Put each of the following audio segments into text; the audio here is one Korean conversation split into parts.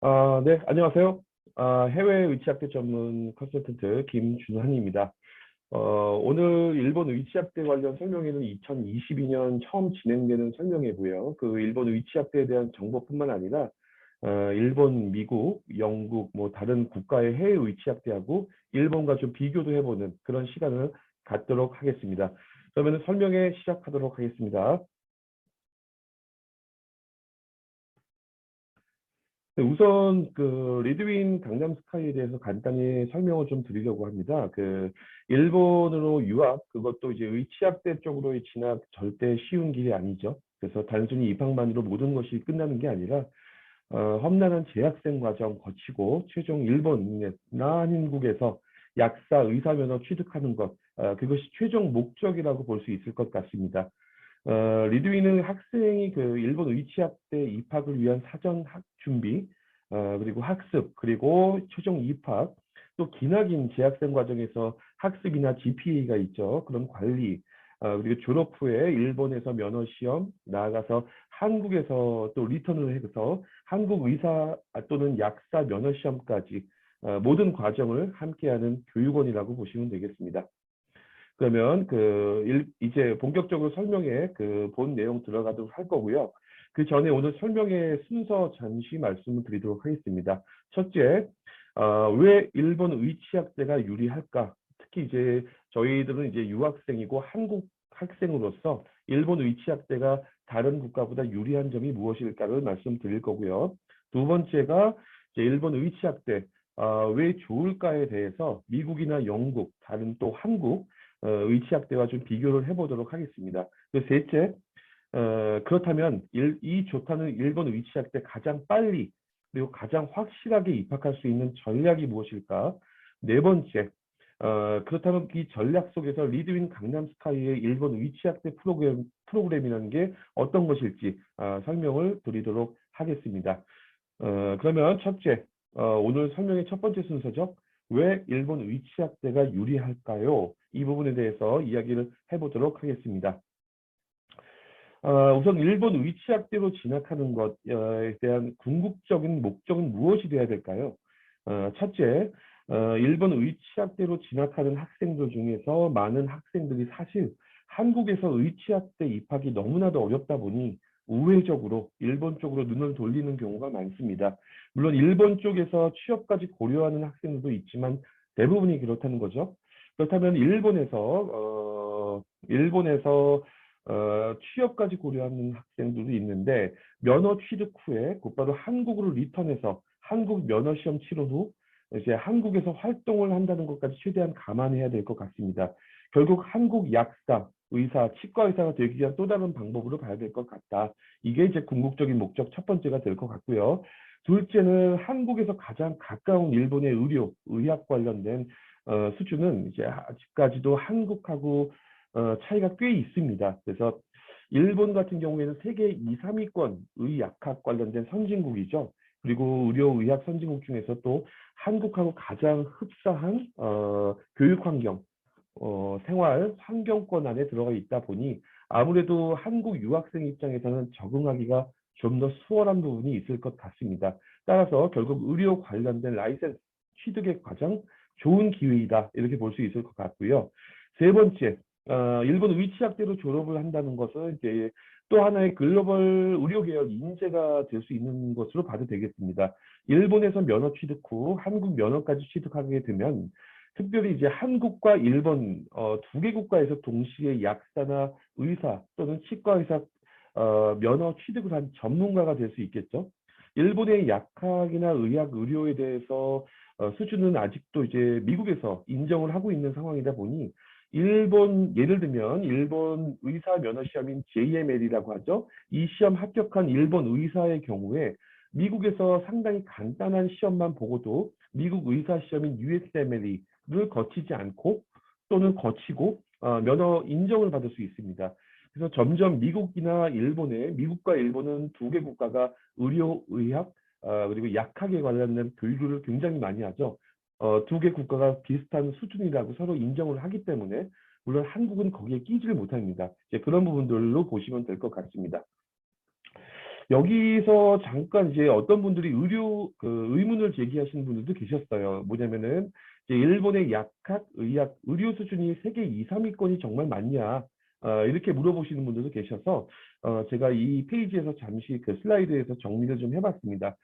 네, 안녕하세요. 해외 의치학대 전문 컨설턴트 김준환입니다. 오늘 일본 의치학대 관련 설명회는 2022년 처음 진행되는 설명회고요. 그 일본 의치학대에 대한 정보뿐만 아니라 일본, 미국, 영국, 뭐 다른 국가의 해외 의치학대하고 일본과 좀 비교도 해보는 그런 시간을 갖도록 하겠습니다. 그러면 설명회 시작하도록 하겠습니다. 네, 우선 그 리드윈 강남 스카이에 대해서 간단히 설명을 좀 드리려고 합니다. 그 일본으로 유학, 그것도 이제 의치학대 쪽으로의 진학 절대 쉬운 길이 아니죠. 그래서 단순히 입학만으로 모든 것이 끝나는 게 아니라 험난한 재학생 과정 거치고 최종 일본이나 한국에서 약사, 의사 면허 취득하는 것, 그것이 최종 목적이라고 볼 수 있을 것 같습니다. 리드위는 학생이 그 일본 의치학대 입학을 위한 사전 준비, 그리고 학습, 그리고 최종 입학, 또 기나긴 재학생 과정에서 학습이나 GPA가 있죠. 그런 관리, 그리고 졸업 후에 일본에서 면허 시험, 나아가서 한국에서 또 리턴을 해서 한국 의사 또는 약사 면허 시험까지 모든 과정을 함께하는 교육원이라고 보시면 되겠습니다. 그러면 이제 본격적으로 설명에 그 본 내용 들어가도록 할 거고요. 그 전에 오늘 설명의 순서 잠시 말씀을 드리도록 하겠습니다. 첫째, 왜 일본 의치학대가 유리할까? 특히 이제 저희들은 이제 유학생이고 한국 학생으로서 일본 의치학대가 다른 국가보다 유리한 점이 무엇일까를 말씀드릴 거고요. 두 번째가 이제 일본 의치학대 왜 좋을까에 대해서 미국이나 영국, 다른 또 한국 의치학대와 좀 비교를 해보도록 하겠습니다. 그 셋째, 그렇다면 이 좋다는 일본 의치학대 가장 빨리 그리고 가장 확실하게 입학할 수 있는 전략이 무엇일까? 네 번째, 그렇다면 이 전략 속에서 리드윈 강남 스카이의 일본 의치학대 프로그램이라는 게 어떤 것일지 설명을 드리도록 하겠습니다. 그러면 첫째, 오늘 설명의 첫 번째 순서죠. 왜 일본 의치학대가 유리할까요? 이 부분에 대해서 이야기를 해보도록 하겠습니다. 우선 일본 의치학대로 진학하는 것에 대한 궁극적인 목적은 무엇이 되어야 될까요? 첫째, 일본 의치학대로 진학하는 학생들 중에서 많은 학생들이 사실 한국에서 의치학대 입학이 너무나도 어렵다 보니 우회적으로 일본 쪽으로 눈을 돌리는 경우가 많습니다. 물론 일본 쪽에서 취업까지 고려하는 학생들도 있지만 대부분이 그렇다는 거죠. 그렇다면 일본에서 취업까지 고려하는 학생들도 있는데 면허 취득 후에 곧바로 한국으로 리턴해서 한국 면허 시험 치른 후 이제 한국에서 활동을 한다는 것까지 최대한 감안해야 될 것 같습니다. 결국 한국 약사, 의사, 치과 의사가 되기 위한 또 다른 방법으로 봐야 될 것 같다. 이게 이제 궁극적인 목적 첫 번째가 될 것 같고요. 둘째는 한국에서 가장 가까운 일본의 의료, 의학 관련된 수준은 이제 아직까지도 한국하고 차이가 꽤 있습니다. 그래서 일본 같은 경우에는 세계 2, 3위권 의약학 관련된 선진국이죠. 그리고 의료의학 선진국 중에서 또 한국하고 가장 흡사한 교육 환경, 생활 환경권 안에 들어가 있다 보니 아무래도 한국 유학생 입장에서는 적응하기가 좀 더 수월한 부분이 있을 것 같습니다. 따라서 결국 의료 관련된 라이센스 취득의 가장 좋은 기회이다. 이렇게 볼 수 있을 것 같고요. 세 번째, 일본 의치학대로 졸업을 한다는 것은 이제 또 하나의 글로벌 의료계열 인재가 될 수 있는 것으로 봐도 되겠습니다. 일본에서 면허 취득 후 한국 면허까지 취득하게 되면 특별히 이제 한국과 일본 두 개 국가에서 동시에 약사나 의사 또는 치과 의사 면허 취득을 한 전문가가 될 수 있겠죠. 일본의 약학이나 의학 의료에 대해서 수준은 아직도 이제 미국에서 인정을 하고 있는 상황이다 보니 예를 들면 일본 의사 면허 시험인 JML이라고 하죠. 이 시험 합격한 일본 의사의 경우에 미국에서 상당히 간단한 시험만 보고도 미국 의사 시험인 USMLE를 거치지 않고 또는 거치고 면허 인정을 받을 수 있습니다. 그래서 점점 미국과 일본은 두 개 국가가 의료, 의학, 그리고 약학에 관련된 교육을 굉장히 많이 하죠. 두 개 국가가 비슷한 수준이라고 서로 인정을 하기 때문에 물론 한국은 거기에 끼지를 못합니다. 이제 그런 부분들로 보시면 될 것 같습니다. 여기서 잠깐 이제 어떤 분들이 의문을 제기하시는 분들도 계셨어요. 뭐냐면은 이제 일본의 약학, 의학, 의료 수준이 세계 2, 3위권이 정말 맞냐? 이렇게 물어보시는 분들도 계셔서 제가 이 페이지에서 잠시 그 슬라이드에서 정리를 좀 해봤습니다.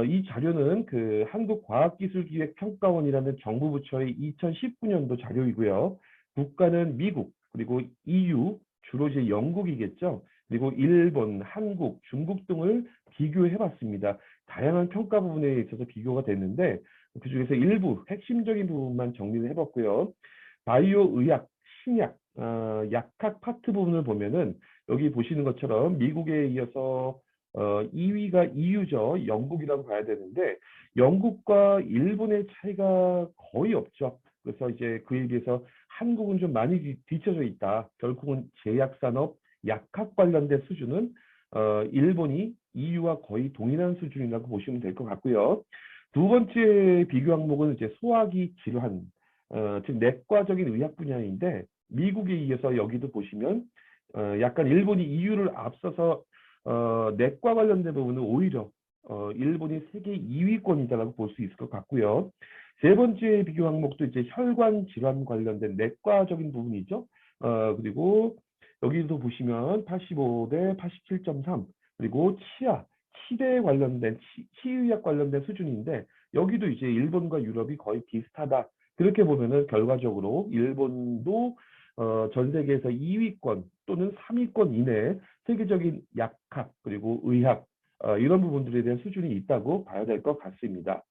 이 자료는 그 한국과학기술기획평가원이라는 정부 부처의 2019년도 자료이고요. 국가는 미국, 그리고 EU, 주로 이제 영국이겠죠. 그리고 일본, 한국, 중국 등을 비교해봤습니다. 다양한 평가 부분에 있어서 비교가 됐는데 그중에서 일부 핵심적인 부분만 정리를 해봤고요. 바이오 의학, 신약, 약학 파트 부분을 보면은 여기 보시는 것처럼 미국에 이어서 2위가 EU죠. 영국이라고 봐야 되는데 영국과 일본의 차이가 거의 없죠. 그래서 이제 그에 비해서 한국은 좀 많이 뒤쳐져 있다. 결국은 제약산업, 약학 관련된 수준은 일본이 EU와 거의 동일한 수준이라고 보시면 될 것 같고요. 두 번째 비교 항목은 이제 소화기 질환, 즉 내과적인 의학 분야인데 미국에 이어서 여기도 보시면 약간 일본이 EU를 앞서서 내과 관련된 부분은 오히려 일본이 세계 2위권이다라고 볼 수 있을 것 같고요. 세 번째 비교 항목도 이제 혈관 질환 관련된 내과적인 부분이죠. 그리고 여기도 보시면 85대 87.3 그리고 치대 관련된 치의학 관련된 수준인데 여기도 이제 일본과 유럽이 거의 비슷하다. 그렇게 보면은 결과적으로 일본도 전 세계에서 2위권 또는 3위권 이내에 세계적인 약학 그리고 의학 이런 부분들에 대한 수준이 있다고 봐야 될 것 같습니다.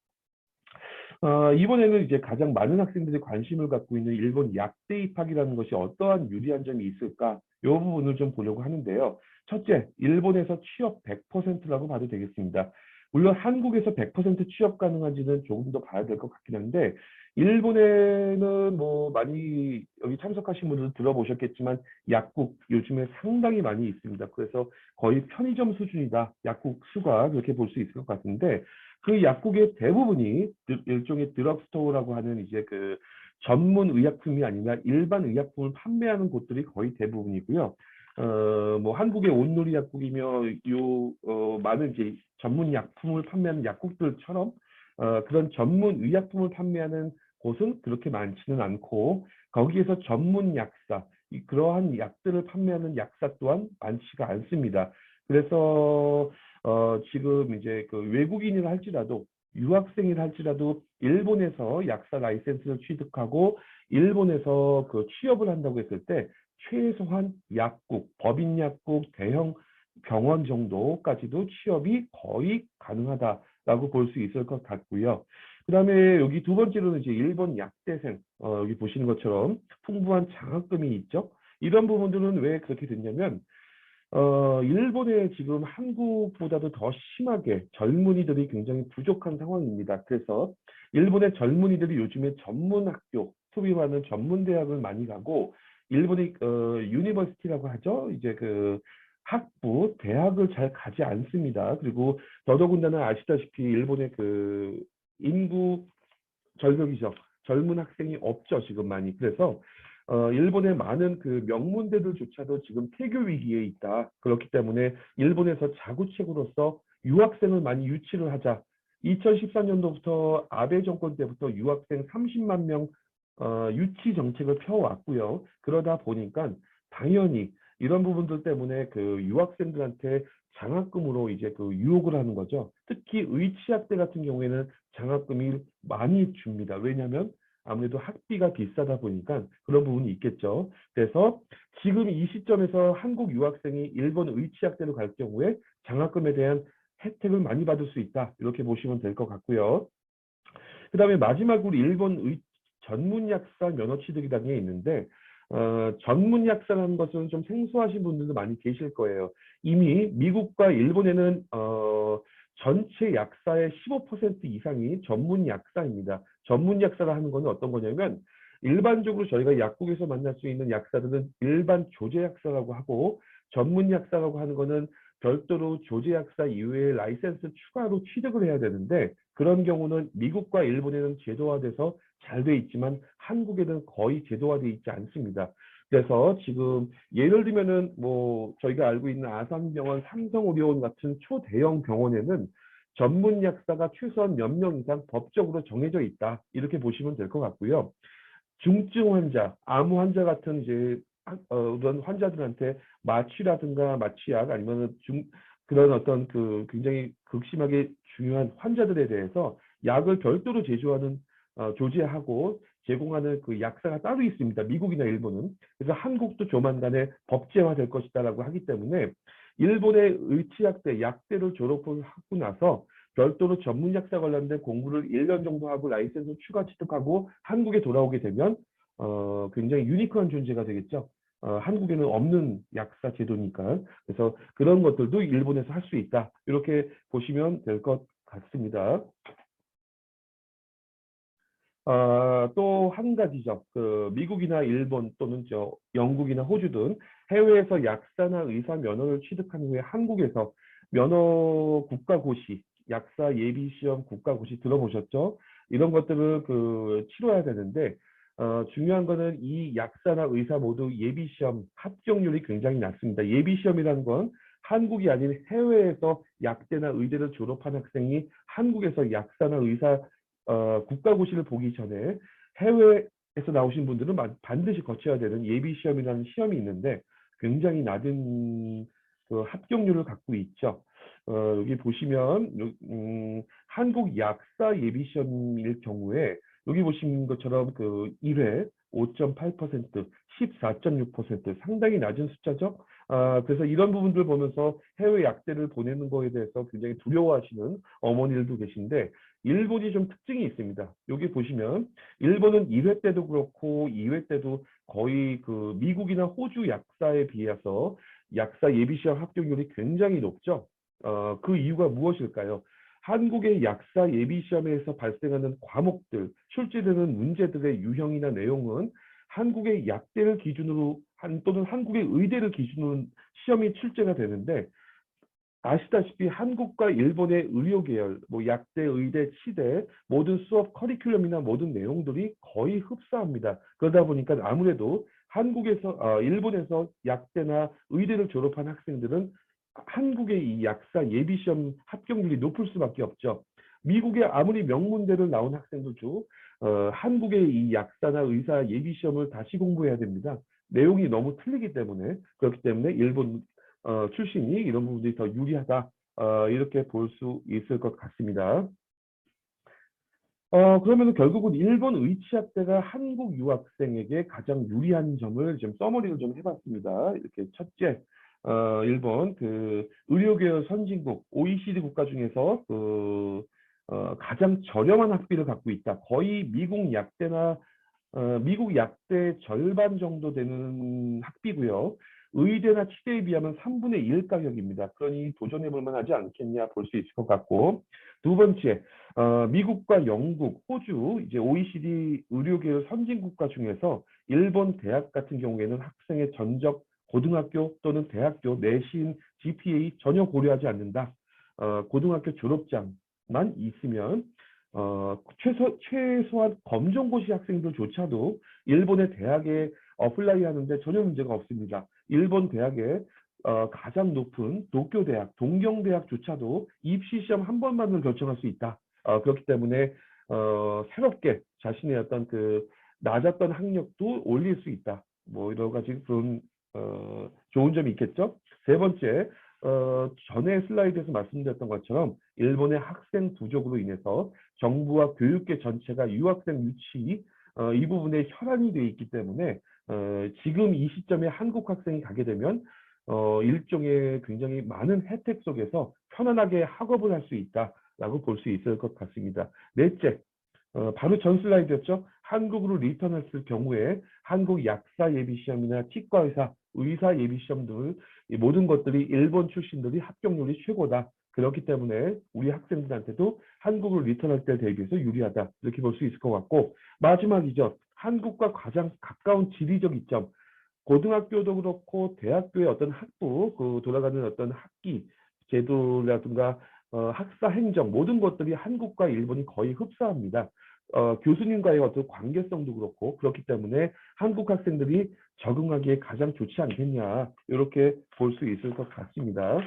이번에는 이제 가장 많은 학생들이 관심을 갖고 있는 일본 약대 입학이라는 것이 어떠한 유리한 점이 있을까? 이 부분을 좀 보려고 하는데요. 첫째, 일본에서 취업 100%라고 봐도 되겠습니다. 물론 한국에서 100% 취업 가능한지는 조금 더 봐야 될 것 같긴 한데 일본에는 뭐 많이 여기 참석하신 분들 들어보셨겠지만 약국 요즘에 상당히 많이 있습니다. 그래서 거의 편의점 수준이다. 약국 수가 그렇게 볼 수 있을 것 같은데 그 약국의 대부분이 일종의 드럭스토어라고 하는 이제 그 전문 의약품이 아니라 일반 의약품을 판매하는 곳들이 거의 대부분이고요. 뭐 한국의 온누리 약국이며 많은 이제 전문 약품을 판매하는 약국들처럼 그런 전문 의약품을 판매하는 곳은 그렇게 많지는 않고 거기에서 전문 약사, 그러한 약들을 판매하는 약사 또한 많지가 않습니다. 그래서 지금 이제 그 외국인이라 할지라도 유학생이라 할지라도 일본에서 약사 라이센스를 취득하고 일본에서 그 취업을 한다고 했을 때 최소한 약국, 법인 약국, 대형 병원 정도까지도 취업이 거의 가능하다라고 볼 수 있을 것 같고요. 그다음에 여기 두 번째로는 이제 일본 약대생, 여기 보시는 것처럼 풍부한 장학금이 있죠. 이런 부분들은 왜 그렇게 됐냐면 일본에 지금 한국보다도 더 심하게 젊은이들이 굉장히 부족한 상황입니다. 그래서 일본의 젊은이들이 요즘에 전문 학교, 소위 말하는 전문 대학을 많이 가고 일본의 유니버시티라고 하죠. 이제 그 학부, 대학을 잘 가지 않습니다. 그리고 더더군다나 아시다시피 일본의 그 인구 절벽이죠. 젊은 학생이 없죠, 지금 많이. 그래서 일본의 많은 그 명문대들조차도 지금 폐교 위기에 있다. 그렇기 때문에 일본에서 자구책으로서 유학생을 많이 유치를 하자. 2014년도부터 아베 정권 때부터 유학생 30만 명 유치 정책을 펴왔고요. 그러다 보니까 당연히 이런 부분들 때문에 그 유학생들한테 장학금으로 이제 그 유혹을 하는 거죠. 특히 의치학대 같은 경우에는 장학금이 많이 줍니다. 왜냐하면 아무래도 학비가 비싸다 보니까 그런 부분이 있겠죠. 그래서 지금 이 시점에서 한국 유학생이 일본 의치학대로 갈 경우에 장학금에 대한 혜택을 많이 받을 수 있다. 이렇게 보시면 될 것 같고요. 그 다음에 마지막으로 일본 전문 약사 면허 취득이 단계에 있는데 전문 약사라는 것은 좀 생소하신 분들도 많이 계실 거예요. 이미 미국과 일본에는 전체 약사의 15% 이상이 전문 약사입니다. 전문 약사라 하는 것은 어떤 거냐면 일반적으로 저희가 약국에서 만날 수 있는 약사들은 일반 조제 약사라고 하고 전문 약사라고 하는 거는 별도로 조제 약사 이외에 라이센스 추가로 취득을 해야 되는데 그런 경우는 미국과 일본에는 제도화돼서 잘 돼 있지만 한국에는 거의 제도화돼 있지 않습니다. 그래서 지금 예를 들면은 뭐 저희가 알고 있는 아산병원, 삼성의료원 같은 초대형 병원에는 전문 약사가 최소한 몇 명 이상 법적으로 정해져 있다. 이렇게 보시면 될 것 같고요. 중증 환자, 암 환자 같은 이제 그런 환자들한테 마취라든가 마취약 아니면 그런 어떤 그 굉장히 극심하게 중요한 환자들에 대해서 약을 별도로 제조하는 조제하고 제공하는 그 약사가 따로 있습니다. 미국이나 일본은. 그래서 한국도 조만간에 법제화될 것이다라고 하기 때문에 일본의 의치약대, 약대를 졸업을 하고 나서 별도로 전문 약사 관련된 공부를 1년 정도 하고 라이센스 추가 취득하고 한국에 돌아오게 되면 굉장히 유니크한 존재가 되겠죠. 한국에는 없는 약사 제도니까. 그래서 그런 것들도 일본에서 할 수 있다. 이렇게 보시면 될 것 같습니다. 또 한 가지죠. 그 미국이나 일본 또는 영국이나 호주 등 해외에서 약사나 의사 면허를 취득한 후에 한국에서 면허 국가고시, 약사 예비시험 국가고시 들어보셨죠? 이런 것들을 그 치러야 되는데 중요한 거는 이 약사나 의사 모두 예비시험 합격률이 굉장히 낮습니다. 예비시험이라는 건 한국이 아닌 해외에서 약대나 의대를 졸업한 학생이 한국에서 약사나 의사 국가고시를 보기 전에 해외에서 나오신 분들은 반드시 거쳐야 되는 예비시험이라는 시험이 있는데 굉장히 낮은 그 합격률을 갖고 있죠. 여기 보시면 한국 약사 예비시험일 경우에 여기 보신 것처럼 그 1회 5.8%, 14.6% 상당히 낮은 숫자죠. 그래서 이런 부분들 보면서 해외 약대를 보내는 거에 대해서 굉장히 두려워하시는 어머니들도 계신데 일본이 좀 특징이 있습니다. 여기 보시면 일본은 1회 때도 그렇고 2회 때도 거의 그 미국이나 호주 약사에 비해서 약사 예비시험 합격률이 굉장히 높죠. 그 이유가 무엇일까요? 한국의 약사 예비시험에서 발생하는 과목들, 출제되는 문제들의 유형이나 내용은 한국의 약대를 기준으로 또는 한국의 의대를 기준으로 시험이 출제가 되는데 아시다시피 한국과 일본의 의료 계열, 뭐 약대, 의대, 치대 모든 수업 커리큘럼이나 모든 내용들이 거의 흡사합니다. 그러다 보니까 아무래도 일본에서 약대나 의대를 졸업한 학생들은 한국의 이 약사 예비시험 합격률이 높을 수밖에 없죠. 미국의 아무리 명문대를 나온 학생들도 한국의 이 약사나 의사 예비시험을 다시 공부해야 됩니다. 내용이 너무 틀리기 때문에 그렇기 때문에 일본 출신이 이런 부분들이 더 유리하다. 이렇게 볼 수 있을 것 같습니다. 그러면 결국은 일본 의치학대가 한국 유학생에게 가장 유리한 점을 좀 서머리를 좀 해봤습니다. 이렇게 첫째, 일본 그 의료계열 선진국 OECD 국가 중에서 가장 저렴한 학비를 갖고 있다. 거의 미국 약대 절반 정도 되는 학비고요. 의대나 치대에 비하면 3분의 1 가격입니다. 그러니 도전해 볼 만하지 않겠냐 볼 수 있을 것 같고 두 번째, 미국과 영국, 호주 이제 OECD 의료계열 선진국가 중에서 일본 대학 같은 경우에는 학생의 전적 고등학교 또는 대학교 내신 GPA 전혀 고려하지 않는다. 고등학교 졸업장만 있으면 최소한 검정고시 학생들조차도 일본의 대학에 어플라이 하는데 전혀 문제가 없습니다. 일본 대학의 가장 높은 도쿄대학, 동경대학조차도 입시 시험 한 번만을 결정할 수 있다. 그렇기 때문에 새롭게 자신의 어떤 그 낮았던 학력도 올릴 수 있다. 뭐 여러 가지 그런 좋은 점이 있겠죠. 세 번째, 전에 슬라이드에서 말씀드렸던 것처럼 일본의 학생 부족으로 인해서 정부와 교육계 전체가 유학생 유치 이 부분에 혈안이 되어 있기 때문에 지금 이 시점에 한국 학생이 가게 되면 일종의 굉장히 많은 혜택 속에서 편안하게 학업을 할 수 있다라고 볼 수 있을 것 같습니다. 넷째, 바로 전 슬라이드였죠. 한국으로 리턴했을 경우에 한국 약사 예비시험이나 치과의사, 의사 예비시험 등 모든 것들이 일본 출신들이 합격률이 최고다. 그렇기 때문에 우리 학생들한테도 한국으로 리턴할 때 대비해서 유리하다. 이렇게 볼 수 있을 것 같고 마지막이죠. 한국과 가장 가까운 지리적 이점. 고등학교도 그렇고 대학교의 어떤 학부, 그 돌아가는 어떤 학기 제도라든가 학사 행정 모든 것들이 한국과 일본이 거의 흡사합니다. 교수님과의 어떤 관계성도 그렇고 그렇기 때문에 한국 학생들이 적응하기에 가장 좋지 않겠냐 이렇게 볼 수 있을 것 같습니다.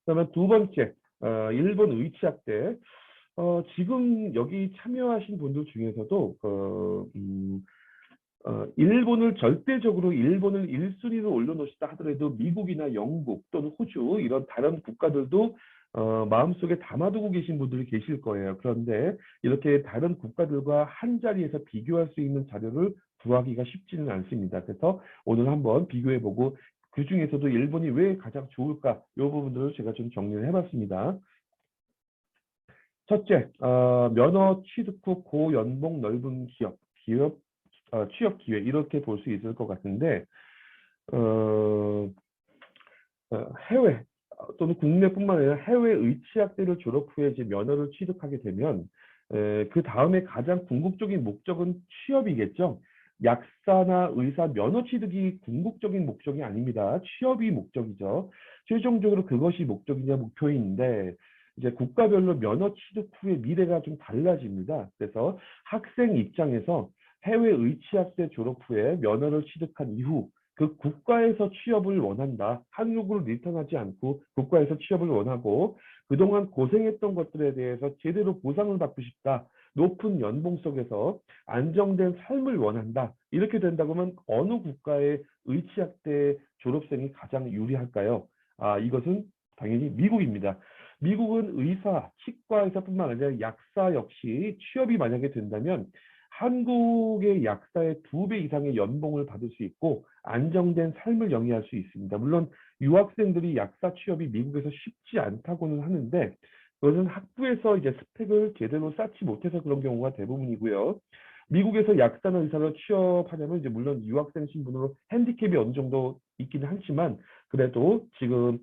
그러면 두 번째, 일본 의치학대. 지금 여기 참여하신 분들 중에서도 일본을 절대적으로 일본을 1순위로 올려놓으시다 하더라도 미국이나 영국 또는 호주 이런 다른 국가들도 마음속에 담아두고 계신 분들이 계실 거예요. 그런데 이렇게 다른 국가들과 한 자리에서 비교할 수 있는 자료를 구하기가 쉽지는 않습니다. 그래서 오늘 한번 비교해보고 그 중에서도 일본이 왜 가장 좋을까 이 부분들을 제가 좀 정리를 해봤습니다. 첫째, 면허 취득 후 고연봉 넓은 취업 기회 이렇게 볼 수 있을 것 같은데 어, 해외 또는 국내뿐만 아니라 해외 의치학대를 졸업 후에 이제 면허를 취득하게 되면 그 다음에 가장 궁극적인 목적은 취업이겠죠. 약사나 의사 면허 취득이 궁극적인 목적이 아닙니다. 취업이 목적이죠. 최종적으로 그것이 목적이냐 목표인데 이제 국가별로 면허 취득 후의 미래가 좀 달라집니다. 그래서 학생 입장에서 해외 의치학대 졸업 후에 면허를 취득한 이후 그 국가에서 취업을 원한다. 한국으로 리턴하지 않고 국가에서 취업을 원하고 그동안 고생했던 것들에 대해서 제대로 보상을 받고 싶다. 높은 연봉 속에서 안정된 삶을 원한다. 이렇게 된다고 하면 어느 국가의 의치학대 졸업생이 가장 유리할까요? 이것은 당연히 미국입니다. 미국은 의사, 치과 의사뿐만 아니라 약사 역시 취업이 만약에 된다면 한국의 약사의 2배 이상의 연봉을 받을 수 있고 안정된 삶을 영위할 수 있습니다. 물론 유학생들이 약사 취업이 미국에서 쉽지 않다고는 하는데 그것은 학부에서 이제 스펙을 제대로 쌓지 못해서 그런 경우가 대부분이고요. 미국에서 약사나 의사로 취업하려면 이제 물론 유학생 신분으로 핸디캡이 어느 정도 있기는 하지만 그래도 지금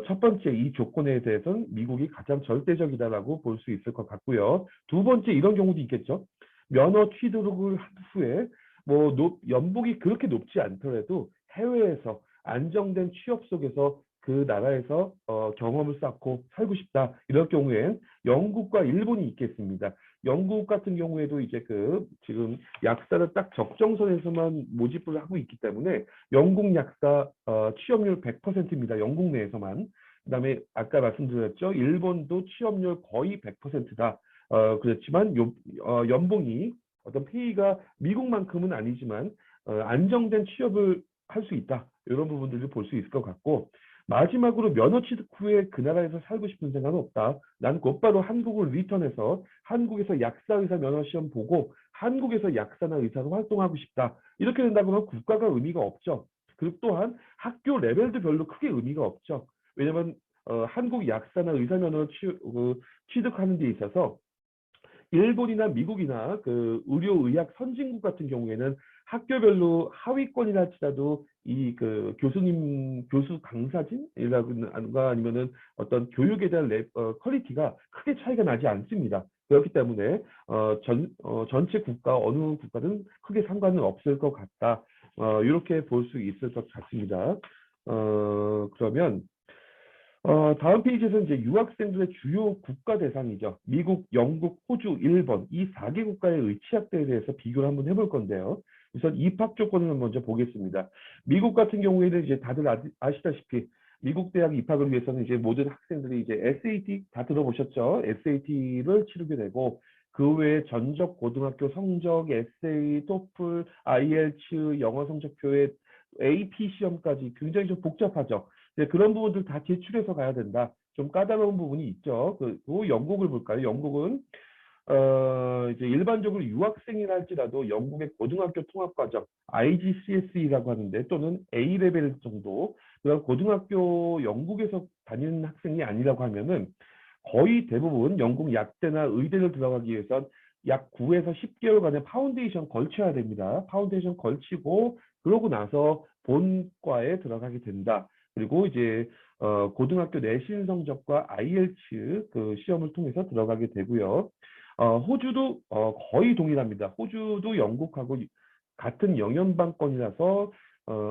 첫 번째 이 조건에 대해서는 미국이 가장 절대적이다라고 볼 수 있을 것 같고요. 두 번째 이런 경우도 있겠죠. 면허 취득을 한 후에 뭐 연봉이 그렇게 높지 않더라도 해외에서 안정된 취업 속에서 그 나라에서 경험을 쌓고 살고 싶다. 이럴 경우엔 영국과 일본이 있겠습니다. 영국 같은 경우에도 이제 지금 약사를 딱 적정선에서만 모집을 하고 있기 때문에 영국 약사 취업률 100%입니다. 영국 내에서만. 그다음에 아까 말씀드렸죠. 일본도 취업률 거의 100%다. 그렇지만 연봉이 어떤 페이가 미국만큼은 아니지만 안정된 취업을 할 수 있다. 이런 부분들을 볼 수 있을 것 같고 마지막으로 면허 취득 후에 그 나라에서 살고 싶은 생각은 없다. 난 곧바로 한국을 리턴해서 한국에서 약사 의사 면허 시험 보고 한국에서 약사나 의사로 활동하고 싶다. 이렇게 된다고 하면 국가가 의미가 없죠. 그리고 또한 학교 레벨도 별로 크게 의미가 없죠. 왜냐하면 한국 약사나 의사 면허를 취득하는 데 있어서 일본이나 미국이나 의료의학 선진국 같은 경우에는 학교별로 하위권이라 할지라도 교수 강사진이라든가 아니면은 어떤 교육에 대한 퀄리티가 크게 차이가 나지 않습니다. 그렇기 때문에 전체 국가 어느 국가든 크게 상관은 없을 것 같다. 이렇게 볼 수 있을 것 같습니다. 그러면 다음 페이지에서 이제 유학생들의 주요 국가 대상이죠. 미국, 영국, 호주, 일본 이 4개 국가의 의치학대에 대해서 비교를 한번 해볼 건데요. 우선 입학 조건을 먼저 보겠습니다. 미국 같은 경우에는 이제 다들 아시다시피 미국 대학 입학을 위해서는 이제 모든 학생들이 이제 SAT 다 들어보셨죠? SAT를 치르게 되고 그 외에 전적 고등학교 성적, 에세이, 토플, IELTS, 영어 성적표에 AP 시험까지 굉장히 좀 복잡하죠. 그런 부분들 다 제출해서 가야 된다. 좀 까다로운 부분이 있죠. 그 영국을 볼까요? 영국은 이제 일반적으로 유학생이라 할지라도 영국의 고등학교 통합과정 IGCSE라고 하는데 또는 A레벨 정도 그런 고등학교 영국에서 다니는 학생이 아니라고 하면은 거의 대부분 영국 약대나 의대를 들어가기 위해선 약 9에서 10개월간의 파운데이션 걸쳐야 됩니다. 파운데이션 걸치고 그러고 나서 본과에 들어가게 된다. 그리고 이제 고등학교 내신 성적과 IELTS 시험을 통해서 들어가게 되고요. 호주도 거의 동일합니다. 호주도 영국하고 같은 영연방권이라서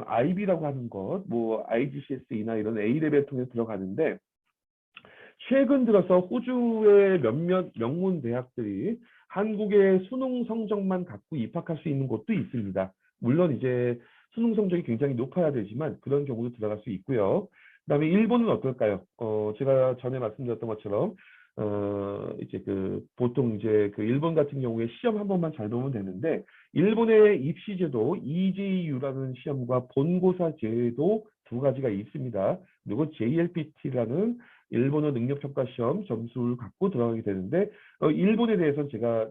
IB라고 하는 것, 뭐 IGCSE나 이런 A 레벨 통해서 들어가는데 최근 들어서 호주의 몇몇 명문 대학들이 한국의 수능 성적만 갖고 입학할 수 있는 곳도 있습니다. 물론 이제 수능 성적이 굉장히 높아야 되지만 그런 경우도 들어갈 수 있고요. 그다음에 일본은 어떨까요? 제가 전에 말씀드렸던 것처럼 이제 보통 이제 일본 같은 경우에 시험 한 번만 잘 보면 되는데 일본의 입시 제도 EJU라는 시험과 본고사 제도 두 가지가 있습니다. 그리고 JLPT라는 일본어 능력평가 시험 점수를 갖고 들어가게 되는데 일본에 대해서는 제가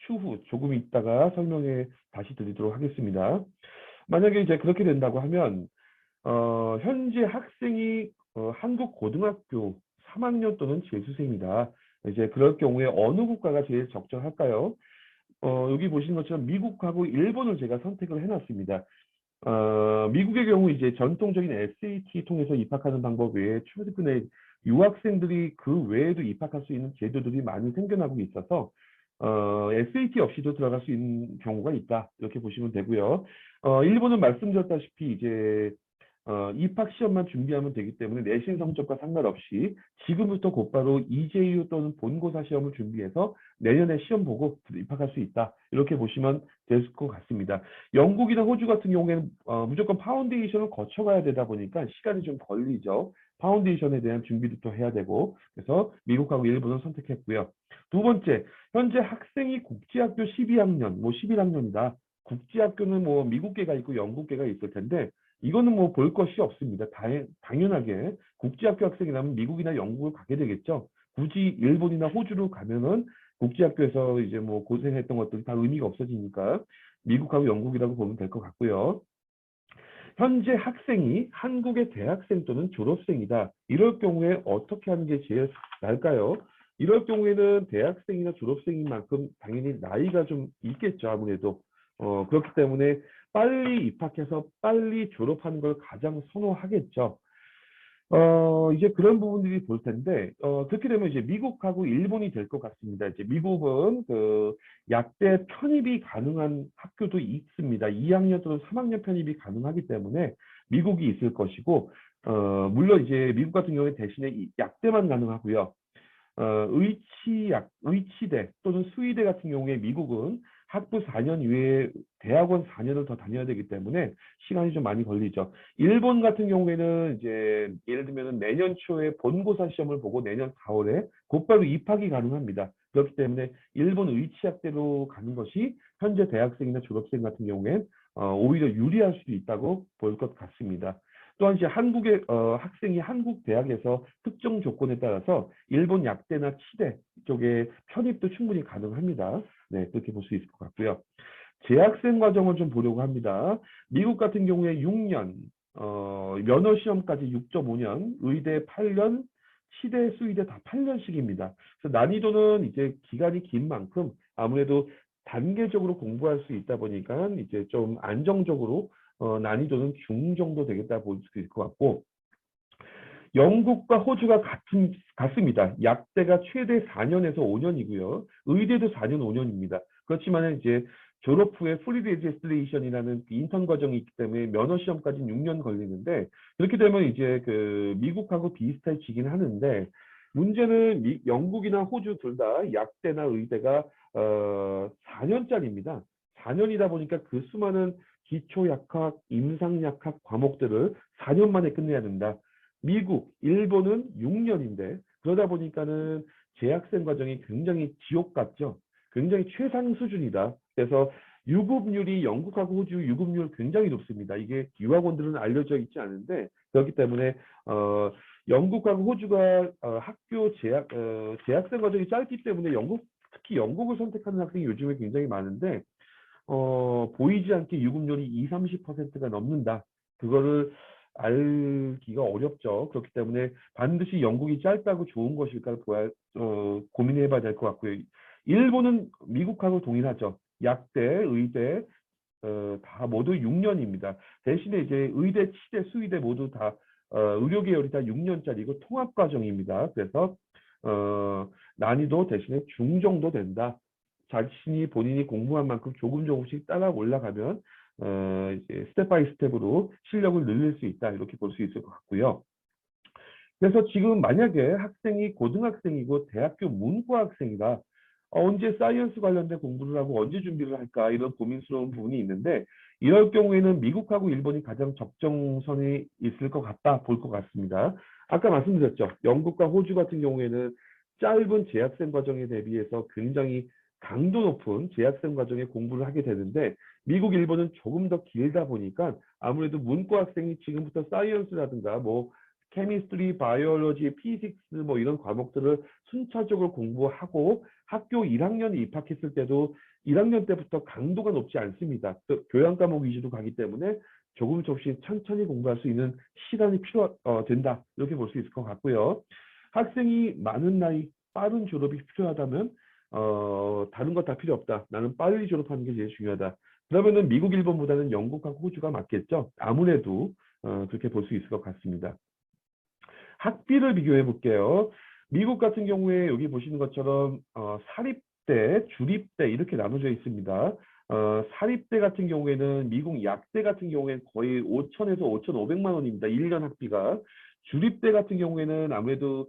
추후 조금 있다가 설명해 다시 드리도록 하겠습니다. 만약에 이제 그렇게 된다고 하면 현재 학생이 한국 고등학교 3학년 또는 재수생이다. 이제 그럴 경우에 어느 국가가 제일 적절할까요? 여기 보시는 것처럼 미국하고 일본을 제가 선택을 해놨습니다. 미국의 경우 이제 전통적인 SAT 통해서 입학하는 방법 외에 최근에 유학생들이 그 외에도 입학할 수 있는 제도들이 많이 생겨나고 있어서 SAT 없이도 들어갈 수 있는 경우가 있다. 이렇게 보시면 되고요. 일본은 말씀드렸다시피 이제 입학 시험만 준비하면 되기 때문에 내신 성적과 상관없이 지금부터 곧바로 EJU 또는 본고사 시험을 준비해서 내년에 시험 보고 입학할 수 있다. 이렇게 보시면 될 것 같습니다. 영국이나 호주 같은 경우에는 무조건 파운데이션을 거쳐가야 되다 보니까 시간이 좀 걸리죠. 파운데이션에 대한 준비도 또 해야 되고 그래서 미국하고 일본을 선택했고요. 두 번째, 현재 학생이 국제학교 12학년, 뭐 11학년이다. 국제학교는 뭐 미국계가 있고 영국계가 있을 텐데 이거는 뭐 볼 것이 없습니다. 당연하게 국제학교 학생이라면 미국이나 영국을 가게 되겠죠. 굳이 일본이나 호주로 가면은 국제학교에서 이제 뭐 고생했던 것들이 다 의미가 없어지니까 미국하고 영국이라고 보면 될 것 같고요. 현재 학생이 한국의 대학생 또는 졸업생이다. 이럴 경우에 어떻게 하는 게 제일 나을까요? 이럴 경우에는 대학생이나 졸업생인 만큼 당연히 나이가 좀 있겠죠, 아무래도. 그렇기 때문에 빨리 입학해서 빨리 졸업하는 걸 가장 선호하겠죠. 이제 그런 부분들이 볼 텐데, 그렇게 되면 이제 미국하고 일본이 될 것 같습니다. 이제 미국은 약대 편입이 가능한 학교도 있습니다. 2학년 또는 3학년 편입이 가능하기 때문에 미국이 있을 것이고, 물론 이제 미국 같은 경우에 대신에 이 약대만 가능하고요. 의치대 또는 수의대 같은 경우에 미국은 학부 4년 이외에 대학원 4년을 더 다녀야 되기 때문에 시간이 좀 많이 걸리죠. 일본 같은 경우에는 이제 예를 들면 내년 초에 본고사 시험을 보고 내년 4월에 곧바로 입학이 가능합니다. 그렇기 때문에 일본 의치학대로 가는 것이 현재 대학생이나 졸업생 같은 경우엔 오히려 유리할 수도 있다고 볼 것 같습니다. 또한 이제 한국의 학생이 한국 대학에서 특정 조건에 따라서 일본 약대나 치대 쪽에 편입도 충분히 가능합니다. 네, 그렇게 볼 수 있을 것 같고요. 재학생 과정을 좀 보려고 합니다. 미국 같은 경우에 6년, 면허 시험까지 6.5년, 의대 8년, 치대, 수의대 다 8년씩입니다. 그래서 난이도는 이제 기간이 긴 만큼 아무래도 단계적으로 공부할 수 있다 보니까 이제 좀 안정적으로 난이도는 중 정도 되겠다 볼 수 있을 것 같고 영국과 호주가 같습니다. 약대가 최대 4년에서 5년이고요. 의대도 4년, 5년입니다. 그렇지만 이제 졸업 후에 프리 레지스트레이션이라는 인턴 과정이 있기 때문에 면허 시험까지 6년 걸리는데 그렇게 되면 이제 미국하고 비슷해지긴 하는데 문제는 영국이나 호주 둘 다 약대나 의대가 4년짜리입니다. 4년이다 보니까 그 수많은 기초약학, 임상약학 과목들을 4년 만에 끝내야 된다. 미국, 일본은 6년인데 그러다 보니까는 재학생 과정이 굉장히 지옥 같죠. 굉장히 최상 수준이다. 그래서 유급률이 영국하고 호주 유급률 굉장히 높습니다. 이게 유학원들은 알려져 있지 않은데 그렇기 때문에 영국하고 호주가 학교 재학생 과정이 짧기 때문에 특히 영국을 선택하는 학생이 요즘에 굉장히 많은데 보이지 않게 유급률이 20, 30%가 넘는다. 그거를 알기가 어렵죠. 그렇기 때문에 반드시 영국이 짧다고 좋은 것일까 고민해 봐야 될 것 같고요. 일본은 미국하고 동일하죠. 약대, 의대 다 모두 6년입니다. 대신에 이제 의대, 치대, 수의대 모두 다 의료 계열이 다 6년짜리고 통합 과정입니다. 그래서 난이도 대신에 중 정도 된다. 자신이 본인이 공부한 만큼 조금씩 따라 올라가면 이제 스텝 바이 스텝으로 실력을 늘릴 수 있다. 이렇게 볼 수 있을 것 같고요. 그래서 지금 만약에 학생이 고등학생이고 대학교 문과 학생이다. 언제 사이언스 관련된 공부를 하고 언제 준비를 할까 이런 고민스러운 부분이 있는데 이럴 경우에는 미국하고 일본이 가장 적정선이 있을 것 같다 볼 것 같습니다. 아까 말씀드렸죠. 영국과 호주 같은 경우에는 짧은 재학생 과정에 대비해서 굉장히 강도 높은 재학생 과정에 공부를 하게 되는데 미국, 일본은 조금 더 길다 보니까 아무래도 문과 학생이 지금부터 사이언스라든가 뭐 케미스트리, 바이올로지, 피직스 뭐 이런 과목들을 순차적으로 공부하고 학교 1학년에 입학했을 때도 1학년 때부터 강도가 높지 않습니다. 교양 과목 위주로 가기 때문에 조금씩 천천히 공부할 수 있는 시간이 된다. 이렇게 볼 수 있을 것 같고요. 학생이 많은 나이, 빠른 졸업이 필요하다면 다른 거 다 필요 없다. 나는 빨리 졸업하는 게 제일 중요하다. 그러면은 미국, 일본보다는 영국하고 호주가 맞겠죠. 아무래도 그렇게 볼 수 있을 것 같습니다. 학비를 비교해 볼게요. 미국 같은 경우에 여기 보시는 것처럼 사립대, 주립대 이렇게 나눠져 있습니다. 사립대 같은 경우에는 미국 약대 같은 경우에 거의 5천에서 5,500만 원입니다. 1년 학비가. 주립대 같은 경우에는 아무래도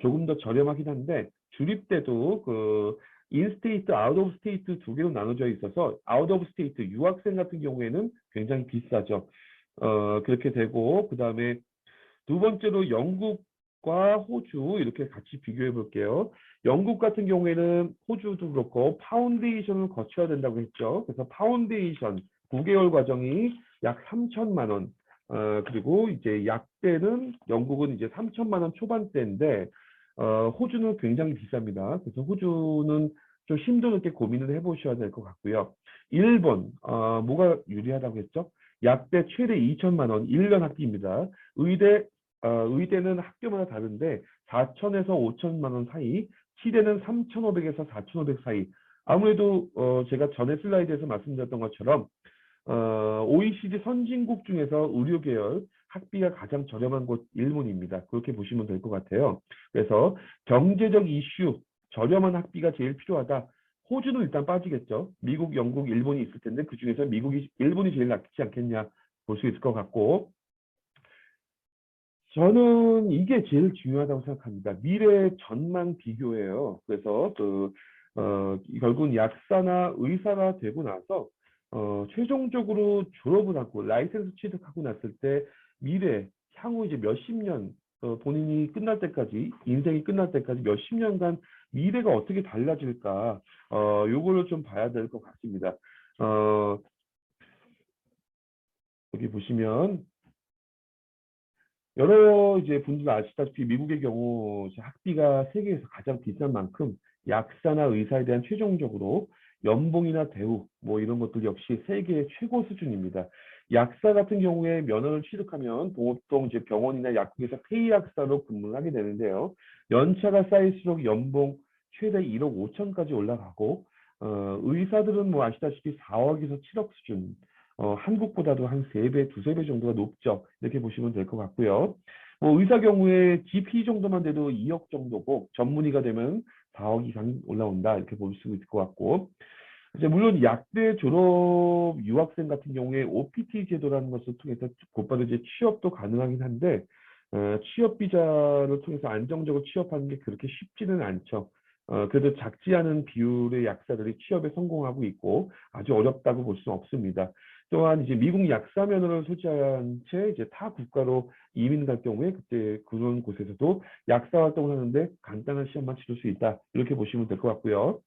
조금 더 저렴하긴 한데 주립대도 그 인스테이트, 아웃 오브 스테이트 두 개로 나눠져 있어서 아웃 오브 스테이트 유학생 같은 경우에는 굉장히 비싸죠. 그렇게 되고 그다음에 두 번째로 영국과 호주 이렇게 같이 비교해 볼게요. 영국 같은 경우에는 호주도 그렇고 파운데이션을 거쳐야 된다고 했죠. 그래서 파운데이션 9개월 과정이 약 3천만 원. 그리고 이제 약대는 영국은 이제 3천만 원 초반대인데 호주는 굉장히 비쌉니다. 그래서 호주는 좀 심도 있게 고민을 해보셔야 될 것 같고요. 일본 뭐가 유리하다고 했죠? 약대 최대 2천만 원 1년 학비입니다. 의대는 학교마다 다른데 4천에서 5천만 원 사이, 치대는 3,500에서 4,500 사이. 아무래도 제가 전에 슬라이드에서 말씀드렸던 것처럼 OECD 선진국 중에서 의료 계열 학비가 가장 저렴한 곳 일본입니다. 그렇게 보시면 될 것 같아요. 그래서 경제적 이슈, 저렴한 학비가 제일 필요하다. 호주는 일단 빠지겠죠. 미국, 영국, 일본이 있을 텐데 그 중에서 일본이 제일 낫지 않겠냐 볼 수 있을 것 같고 저는 이게 제일 중요하다고 생각합니다. 미래 전망 비교예요. 그래서 결국은 약사나 의사가 되고 나서 최종적으로 졸업을 하고 라이센스 취득하고 났을 때 미래 향후 이제 몇십 년 본인이 끝날 때까지 인생이 끝날 때까지 몇십 년간 미래가 어떻게 달라질까 요거를 좀 봐야 될 것 같습니다. 어, 여기 보시면 여러 이제 분들 아시다시피 미국의 경우 이제 학비가 세계에서 가장 비싼 만큼 약사나 의사에 대한 최종적으로 연봉이나 대우 뭐 이런 것들 역시 세계 최고 수준입니다. 약사 같은 경우에 면허를 취득하면 보통 이제 병원이나 약국에서 페이 약사로 근무를 하게 되는데요. 연차가 쌓일수록 연봉 최대 1억 5천까지 올라가고 의사들은 뭐 아시다시피 4억에서 7억 수준 한국보다도 한 3배, 두세 배 정도가 높죠. 이렇게 보시면 될 것 같고요. 뭐 의사 경우에 GP 정도만 돼도 2억 정도고 전문의가 되면 4억 이상 올라온다. 이렇게 볼 수 있을 것 같고. 이제 물론 약대 졸업 유학생 같은 경우에 OPT 제도라는 것을 통해서 곧바로 이제 취업도 가능하긴 한데 취업 비자를 통해서 안정적으로 취업하는 게 그렇게 쉽지는 않죠. 그래도 작지 않은 비율의 약사들이 취업에 성공하고 있고 아주 어렵다고 볼 수는 없습니다. 또한 이제 미국 약사 면허를 소지한 채 이제 타 국가로 이민 갈 경우에 그때 그런 곳에서도 약사 활동을 하는데 간단한 시험만 치를 수 있다. 이렇게 보시면 될 것 같고요.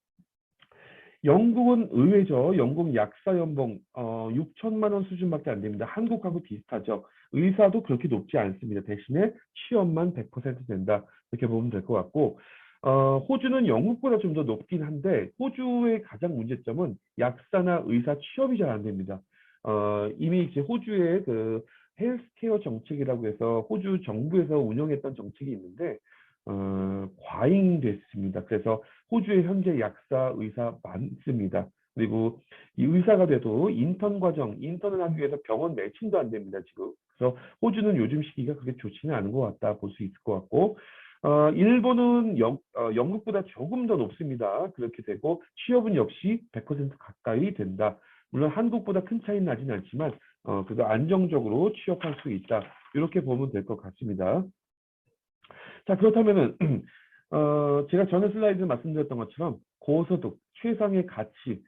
영국은 의외죠. 영국 약사 연봉 6천만 원 수준밖에 안 됩니다. 한국하고 비슷하죠. 의사도 그렇게 높지 않습니다. 대신에 취업만 100% 된다. 이렇게 보면 될 것 같고 호주는 영국보다 좀 더 높긴 한데 호주의 가장 문제점은 약사나 의사 취업이 잘 안 됩니다. 이미 이제 호주의 그 헬스케어 정책이라고 해서 호주 정부에서 운영했던 정책이 있는데 과잉됐습니다. 그래서 호주에 현재 약사, 의사 많습니다. 그리고 이 의사가 돼도 인턴 과정, 인턴을 하기 위해서 병원 매칭도 안 됩니다, 지금. 그래서 호주는 요즘 시기가 그렇게 좋지는 않은 것 같다 볼 수 있을 것 같고, 일본은 영국보다 조금 더 높습니다. 그렇게 되고, 취업은 역시 100% 가까이 된다. 물론 한국보다 큰 차이는 나진 않지만, 그래도 안정적으로 취업할 수 있다. 이렇게 보면 될 것 같습니다. 자, 그렇다면은 제가 전에 슬라이드 말씀드렸던 것처럼 고소득, 최상의 가치,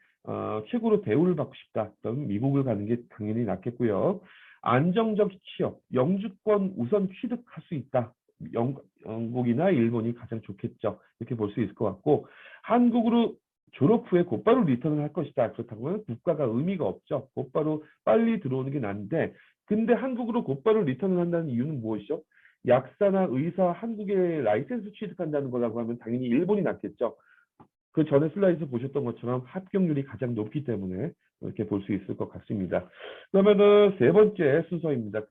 최고로 대우를 받고 싶다. 그럼 미국을 가는 게 당연히 낫겠고요. 안정적 취업, 영주권 우선 취득할 수 있다. 영국이나 일본이 가장 좋겠죠. 이렇게 볼 수 있을 것 같고, 한국으로 졸업 후에 곧바로 리턴을 할 것이다. 그렇다면 국가가 의미가 없죠. 곧바로 빨리 들어오는 게 나은데, 근데 한국으로 곧바로 리턴을 한다는 이유는 무엇이죠? 약사나 의사 한국에 라이센스 취득한다는 거라고 하면 당연히 일본이 낫겠죠. 그 전에 슬라이드에서 보셨던 것처럼 합격률이 가장 높기 때문에 이렇게 볼 수 있을 것 같습니다. 그러면은 세 번째 순서입니다.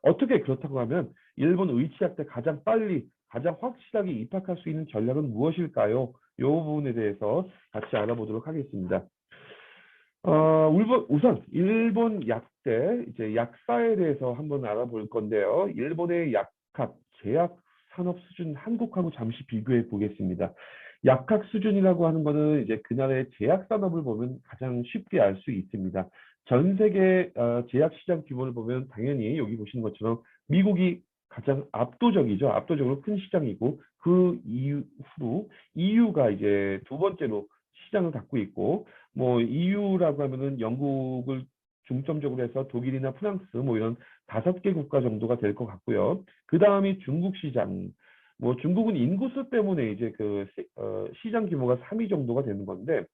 어떻게 그렇다고 하면 일본 의치학 때 가장 빨리 가장 확실하게 입학할 수 있는 전략은 무엇일까요? 이 부분에 대해서 같이 알아보도록 하겠습니다. 우선 일본 약대 이제 약사에 대해서 한번 알아볼 건데요. 일본의 약학, 제약 산업 수준 한국하고 잠시 비교해 보겠습니다. 약학 수준이라고 하는 거는 이제 그 나라의 제약 산업을 보면 가장 쉽게 알 수 있습니다. 전 세계 제약 시장 규모를 보면 당연히 여기 보시는 것처럼 미국이 가장 압도적이죠. 압도적으로 큰 시장이고 그 이후로 EU가 이제 두 번째로 시장을 갖고 있고 뭐 EU라고 하면은 영국을 중점적으로 해서 독일이나 프랑스 뭐 이런 5개 국가 정도가 될 것 같고요. 그 다음이 중국 시장. 뭐 중국은 인구수 때문에 이제 시장 규모가 3위 정도가 되는 건데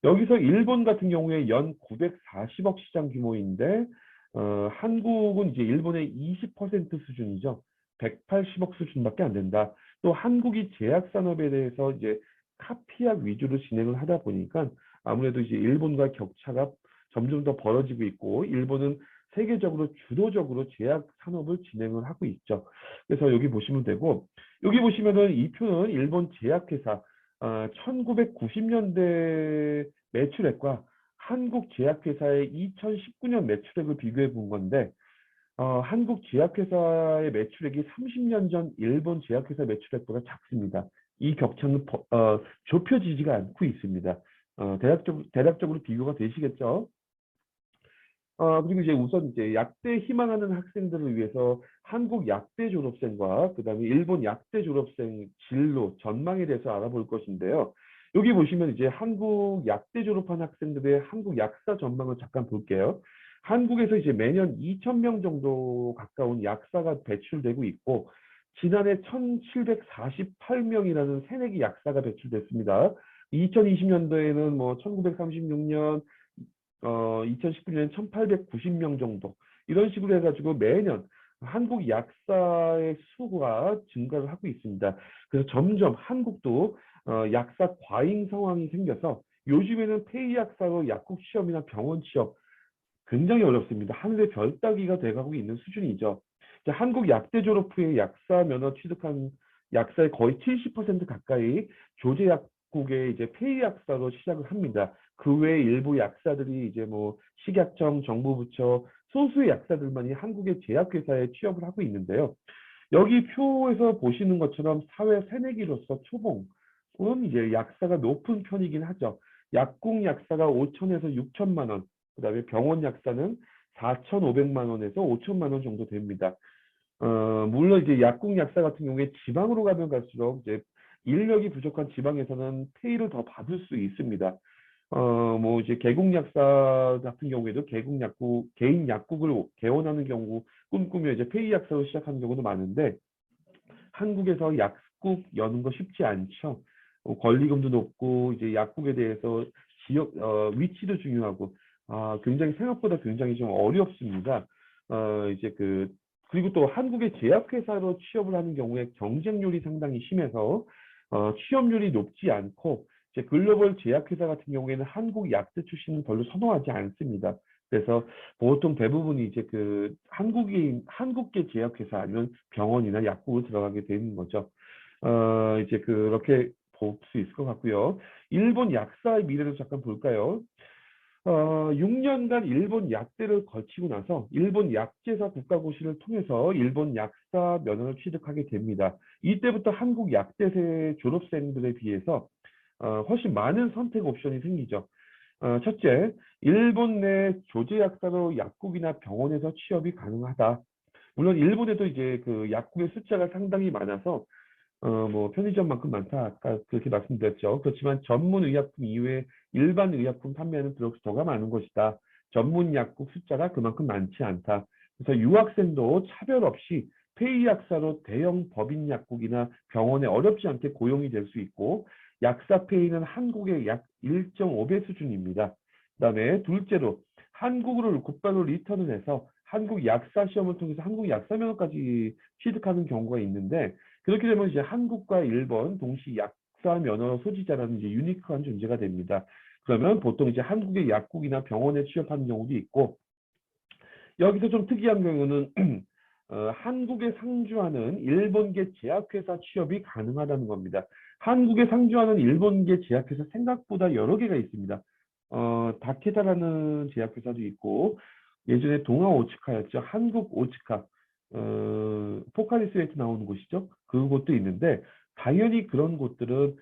여기서 일본 같은 경우에 연 940억 시장 규모인데 한국은 이제 일본의 20% 수준이죠. 180억 수준밖에 안 된다. 또 한국이 제약 산업에 대해서 이제 카피약 위주로 진행을 하다 보니까 아무래도 이제 일본과 격차가 점점 더 벌어지고 있고 일본은 세계적으로 주도적으로 제약 산업을 진행을 하고 있죠. 그래서 여기 보시면 되고 여기 보시면은 이 표는 일본 제약회사 1990년대 매출액과 한국 제약회사의 2019년 매출액을 비교해 본 건데 한국 제약회사의 매출액이 30년 전 일본 제약회사 매출액보다 작습니다. 이 격차는 좁혀지지가 않고 있습니다. 대략적으로 비교가 되시겠죠? 그리고 이제 우선 이제 약대 희망하는 학생들을 위해서 한국 약대 졸업생과 그다음에 일본 약대 졸업생 진로 전망에 대해서 알아볼 것인데요. 여기 보시면 이제 한국 약대 졸업한 학생들의 한국 약사 전망을 잠깐 볼게요. 한국에서 이제 매년 2,000명 정도 가까운 약사가 배출되고 있고 지난해 1,748명이라는 새내기 약사가 배출됐습니다. 2020년도에는 뭐 1936년 2019년엔 1,890명 정도 이런 식으로 해가지고 매년 한국 약사의 수가 증가를 하고 있습니다. 그래서 점점 한국도 약사 과잉 상황이 생겨서 요즘에는 폐의 약사로 약국 시험이나 병원 취업 굉장히 어렵습니다. 하늘의 별 따기가 돼가고 있는 수준이죠. 이제 한국 약대 졸업 후에 약사 면허 취득한 약사의 거의 70% 가까이 조제 약국의 이제 폐의 약사로 시작을 합니다. 그 외에 일부 약사들이 이제 뭐 식약청, 정부 부처, 소수의 약사들만이 한국의 제약회사에 취업을 하고 있는데요. 여기 표에서 보시는 것처럼 사회 새내기로서 초봉은 이제 약사가 높은 편이긴 하죠. 약국 약사가 5천에서 6천만 원, 그다음에 병원 약사는 4,500만 원에서 5천만 원 정도 됩니다. 물론 이제 약국 약사 같은 경우에 지방으로 가면 갈수록 이제 인력이 부족한 지방에서는 페이를 더 받을 수 있습니다. 뭐 이제 개국 약사 같은 경우에도 개국 약국, 개인 약국을 개원하는 경우 꿈꾸며 이제 페이 약사로 시작하는 경우도 많은데 한국에서 약국 여는 거 쉽지 않죠. 권리금도 높고 이제 약국에 대해서 지역 위치도 중요하고 굉장히 생각보다 굉장히 좀 어렵습니다. 이제 그리고 또 한국의 제약회사로 취업을 하는 경우에 경쟁률이 상당히 심해서 취업률이 높지 않고 이제 글로벌 제약회사 같은 경우에는 한국 약대 출신은 별로 선호하지 않습니다. 그래서 보통 대부분이 이제 한국계 제약회사 아니면 병원이나 약국을 들어가게 되는 거죠. 이제 그렇게 볼 수 있을 것 같고요. 일본 약사의 미래를 잠깐 볼까요? 6년간 일본 약대를 거치고 나서 일본 약제사 국가고시를 통해서 일본 약사 면허를 취득하게 됩니다. 이때부터 한국 약대세 졸업생들에 비해서 훨씬 많은 선택 옵션이 생기죠. 첫째, 일본 내 조제 약사로 약국이나 병원에서 취업이 가능하다. 물론 일본에도 이제 그 약국의 숫자가 상당히 많아서 뭐 편의점만큼 많다 아까 그렇게 말씀드렸죠. 그렇지만 전문 의약품 이외에 일반 의약품 판매하는 드럭스토어가 많은 것이다. 전문 약국 숫자가 그만큼 많지 않다. 그래서 유학생도 차별 없이 폐의 약사로 대형 법인 약국이나 병원에 어렵지 않게 고용이 될 수 있고 약사 폐의는 한국의 약 1.5배 수준입니다. 그다음에 둘째로 한국으로 곧바로 리턴을 해서 한국 약사 시험을 통해서 한국 약사 면허까지 취득하는 경우가 있는데 그렇게 되면 이제 한국과 일본 동시 약사 면허 소지자라는 이제 유니크한 존재가 됩니다. 그러면 보통 이제 한국의 약국이나 병원에 취업하는 경우도 있고 여기서 좀 특이한 경우는 한국에 상주하는 일본계 제약회사 취업이 가능하다는 겁니다. 한국에 상주하는 일본계 제약회사 생각보다 여러 개가 있습니다. 다케다라는 제약회사도 있고 예전에 동아 오츠카였죠. 한국 오츠카, 포카리스에서 나오는 곳이죠. 그곳도 있는데 당연히 그런 곳들은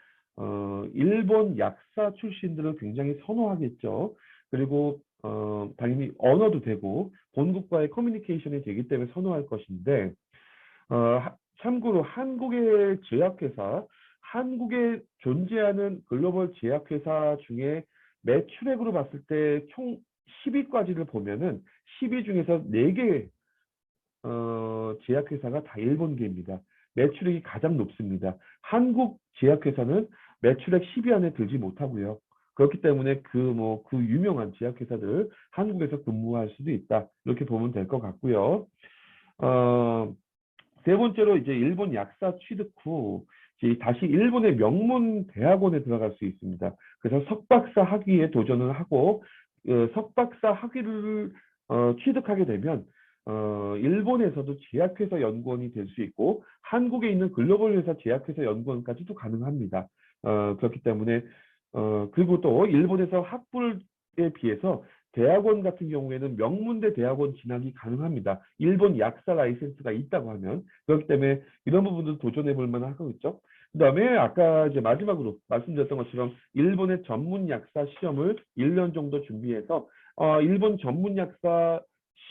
일본 약사 출신들을 굉장히 선호하겠죠. 그리고 당연히 언어도 되고 본국과의 커뮤니케이션이 되기 때문에 선호할 것인데 참고로 한국의 제약회사, 한국에 존재하는 글로벌 제약회사 중에 매출액으로 봤을 때 총 10위까지를 보면은 10위 중에서 4개 제약회사가 다 일본계입니다. 매출액이 가장 높습니다. 한국 제약회사는 매출액 10위 안에 들지 못하고요. 그렇기 때문에 그 유명한 제약회사들 한국에서 근무할 수도 있다. 이렇게 보면 될 것 같고요. 어, 세 번째로 이제 일본 약사 취득 후 이제 다시 일본의 명문 대학원에 들어갈 수 있습니다. 그래서 석박사 학위에 도전을 하고 석박사 학위를 취득하게 되면 일본에서도 제약회사 연구원이 될 수 있고 한국에 있는 글로벌 회사 제약회사 연구원까지도 가능합니다. 그렇기 때문에 그리고 또 일본에서 학부에 비해서 대학원 같은 경우에는 명문대 대학원 진학이 가능합니다. 일본 약사 라이센스가 있다고 하면 그렇기 때문에 이런 부분도 도전해 볼 만하겠죠. 그다음에 아까 이제 마지막으로 말씀드렸던 것처럼 일본의 전문 약사 시험을 1년 정도 준비해서 일본 전문 약사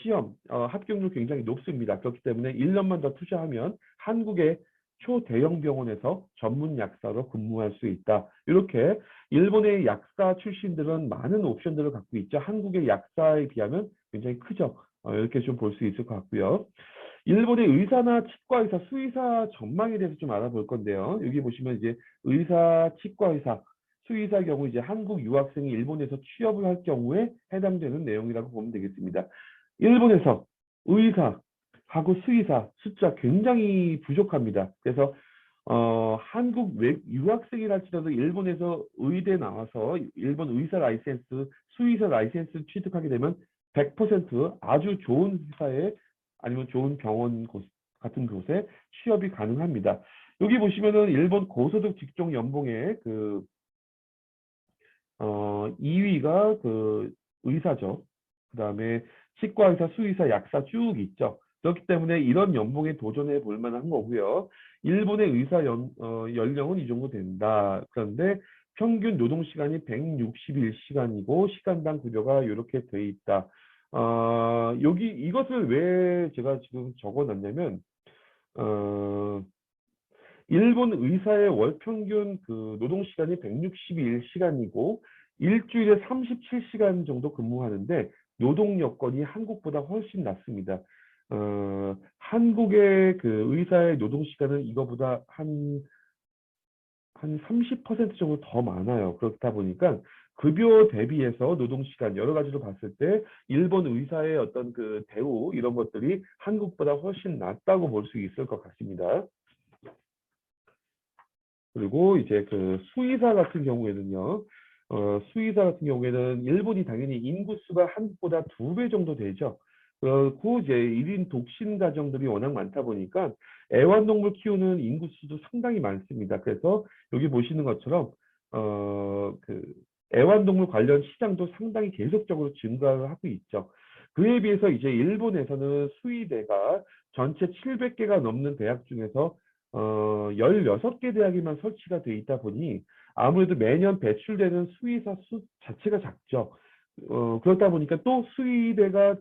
시험 합격률 굉장히 높습니다. 그렇기 때문에 1년만 더 투자하면 한국의 초대형 병원에서 전문 약사로 근무할 수 있다. 이렇게 일본의 약사 출신들은 많은 옵션들을 갖고 있죠. 한국의 약사에 비하면 굉장히 크죠. 이렇게 좀 볼 수 있을 것 같고요. 일본의 의사나 치과의사, 수의사 전망에 대해서 좀 알아볼 건데요. 여기 보시면 이제 의사, 치과의사, 수의사 경우 이제 한국 유학생이 일본에서 취업을 할 경우에 해당되는 내용이라고 보면 되겠습니다. 일본에서 의사하고 수의사 숫자 굉장히 부족합니다. 그래서 한국 유학생이랄지라도 일본에서 의대 나와서 일본 의사 라이센스, 수의사 라이센스 취득하게 되면 100% 아주 좋은 회사에 아니면 좋은 병원 같은 곳에 취업이 가능합니다. 여기 보시면은 일본 고소득 직종 연봉의 2위가 의사죠. 그 다음에 치과의사, 수의사, 약사 쭉 있죠. 그렇기 때문에 이런 연봉에 도전해 볼 만한 거고요. 일본의 의사 연령은 이 정도 된다. 그런데 평균 노동 시간이 161시간이고 시간당 급여가 이렇게 돼 있다. 여기 이것을 왜 제가 지금 적어 놨냐면 어, 일본 의사의 월 평균 노동 시간이 161시간이고 일주일에 37시간 정도 근무하는데 노동 여건이 한국보다 훨씬 낮습니다. 한국의 의사의 노동 시간은 이거보다 한 30% 정도 더 많아요. 그렇다 보니까 급여 대비해서 노동 시간 여러 가지로 봤을 때 일본 의사의 어떤 대우 이런 것들이 한국보다 훨씬 낫다고 볼 수 있을 것 같습니다. 그리고 이제 수의사 같은 경우에는요. 수의사 같은 경우에는 일본이 당연히 인구수가 한국보다 2배 정도 되죠. 그리고 이제 1인 독신 가정들이 워낙 많다 보니까 애완동물 키우는 인구수도 상당히 많습니다. 그래서 여기 보시는 것처럼 애완동물 관련 시장도 상당히 계속적으로 증가를 하고 있죠. 그에 비해서 이제 일본에서는 수의대가 전체 700개가 넘는 대학 중에서 16개 대학에만 설치가 돼 있다 보니 아무래도 매년 배출되는 수의사 수 자체가 작죠. 그렇다 보니까 또 수의대가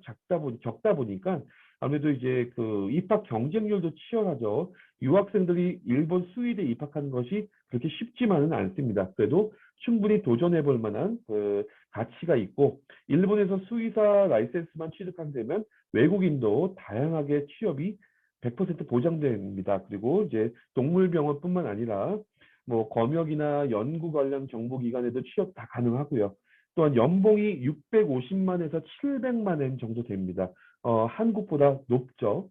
적다 보니까 아무래도 이제 그 입학 경쟁률도 치열하죠. 유학생들이 일본 스위드에 입학하는 것이 그렇게 쉽지만은 않습니다. 그래도 충분히 도전해 볼 만한 그 가치가 있고, 일본에서 수의사 라이센스만 취득한다면 외국인도 다양하게 취업이 100% 보장됩니다. 그리고 이제 동물병원뿐만 아니라 뭐 검역이나 연구 관련 정보기관에도 취업 다 가능하고요. 또한 연봉이 650만에서 700만 엔 정도 됩니다. 한국보다 높죠.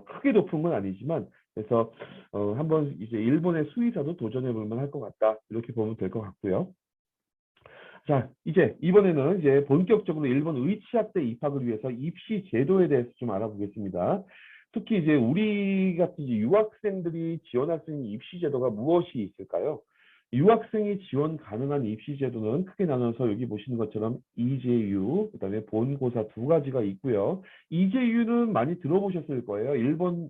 크게 높은 건 아니지만, 그래서 한번 이제 일본의 수의사도 도전해 볼 만할 것 같다. 이렇게 보면 될 것 같고요. 자, 이제 이번에는 이제 본격적으로 일본 의치학대 입학을 위해서 입시 제도에 대해서 좀 알아보겠습니다. 특히 이제 우리 같은 이제 유학생들이 지원할 수 있는 입시 제도가 무엇이 있을까요? 유학생이 지원 가능한 입시 제도는 크게 나눠서 여기 보시는 것처럼 EJU, 그다음에 본고사 두 가지가 있고요. EJU는 많이 들어보셨을 거예요. 일본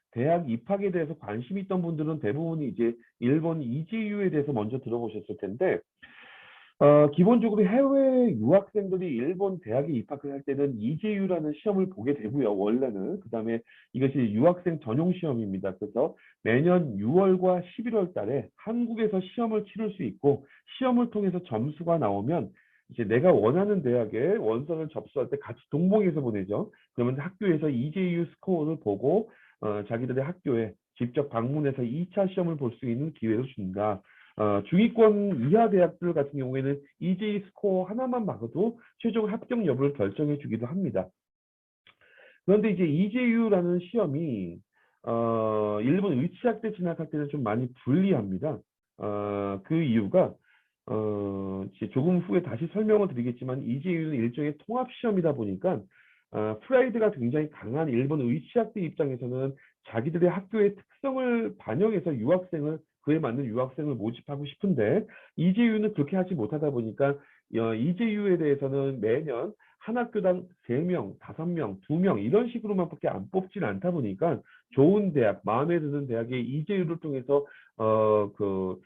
대학 입학에 대해서 관심 있던 분들은 대부분 이제 일본 EJU에 대해서 먼저 들어보셨을 텐데, 기본적으로 해외 유학생들이 일본 대학에 입학을 할 때는 EJU라는 시험을 보게 되고요, 원래는. 그 다음에 이것이 유학생 전용 시험입니다. 그래서 매년 6월과 11월 달에 한국에서 시험을 치를 수 있고, 시험을 통해서 점수가 나오면 이제 내가 원하는 대학에 원서를 접수할 때 같이 동봉해서 보내죠. 그러면 학교에서 EJU 스코어를 보고, 자기들의 학교에 직접 방문해서 2차 시험을 볼 수 있는 기회를 준다. 중위권 이하 대학들 같은 경우에는 EJ 스코어 하나만 막아도 최종 합격 여부를 결정해 주기도 합니다. 그런데 이제 EJU라는 시험이 일본 의치학대 진학할 때는 좀 많이 불리합니다. 그 이유가 이제 조금 후에 다시 설명을 드리겠지만 EJU는 일종의 통합 시험이다 보니까 프라이드가 굉장히 강한 일본 의치학대 입장에서는 자기들의 학교의 특성을 반영해서 유학생을 그에 맞는 유학생을 모집하고 싶은데 EJU는 그렇게 하지 못하다 보니까 EJU에 대해서는 매년 한 학교당 3명, 5명, 2명 이런 식으로만밖에 안 뽑질 않다 보니까 좋은 대학, 마음에 드는 대학의 EJU를 통해서 그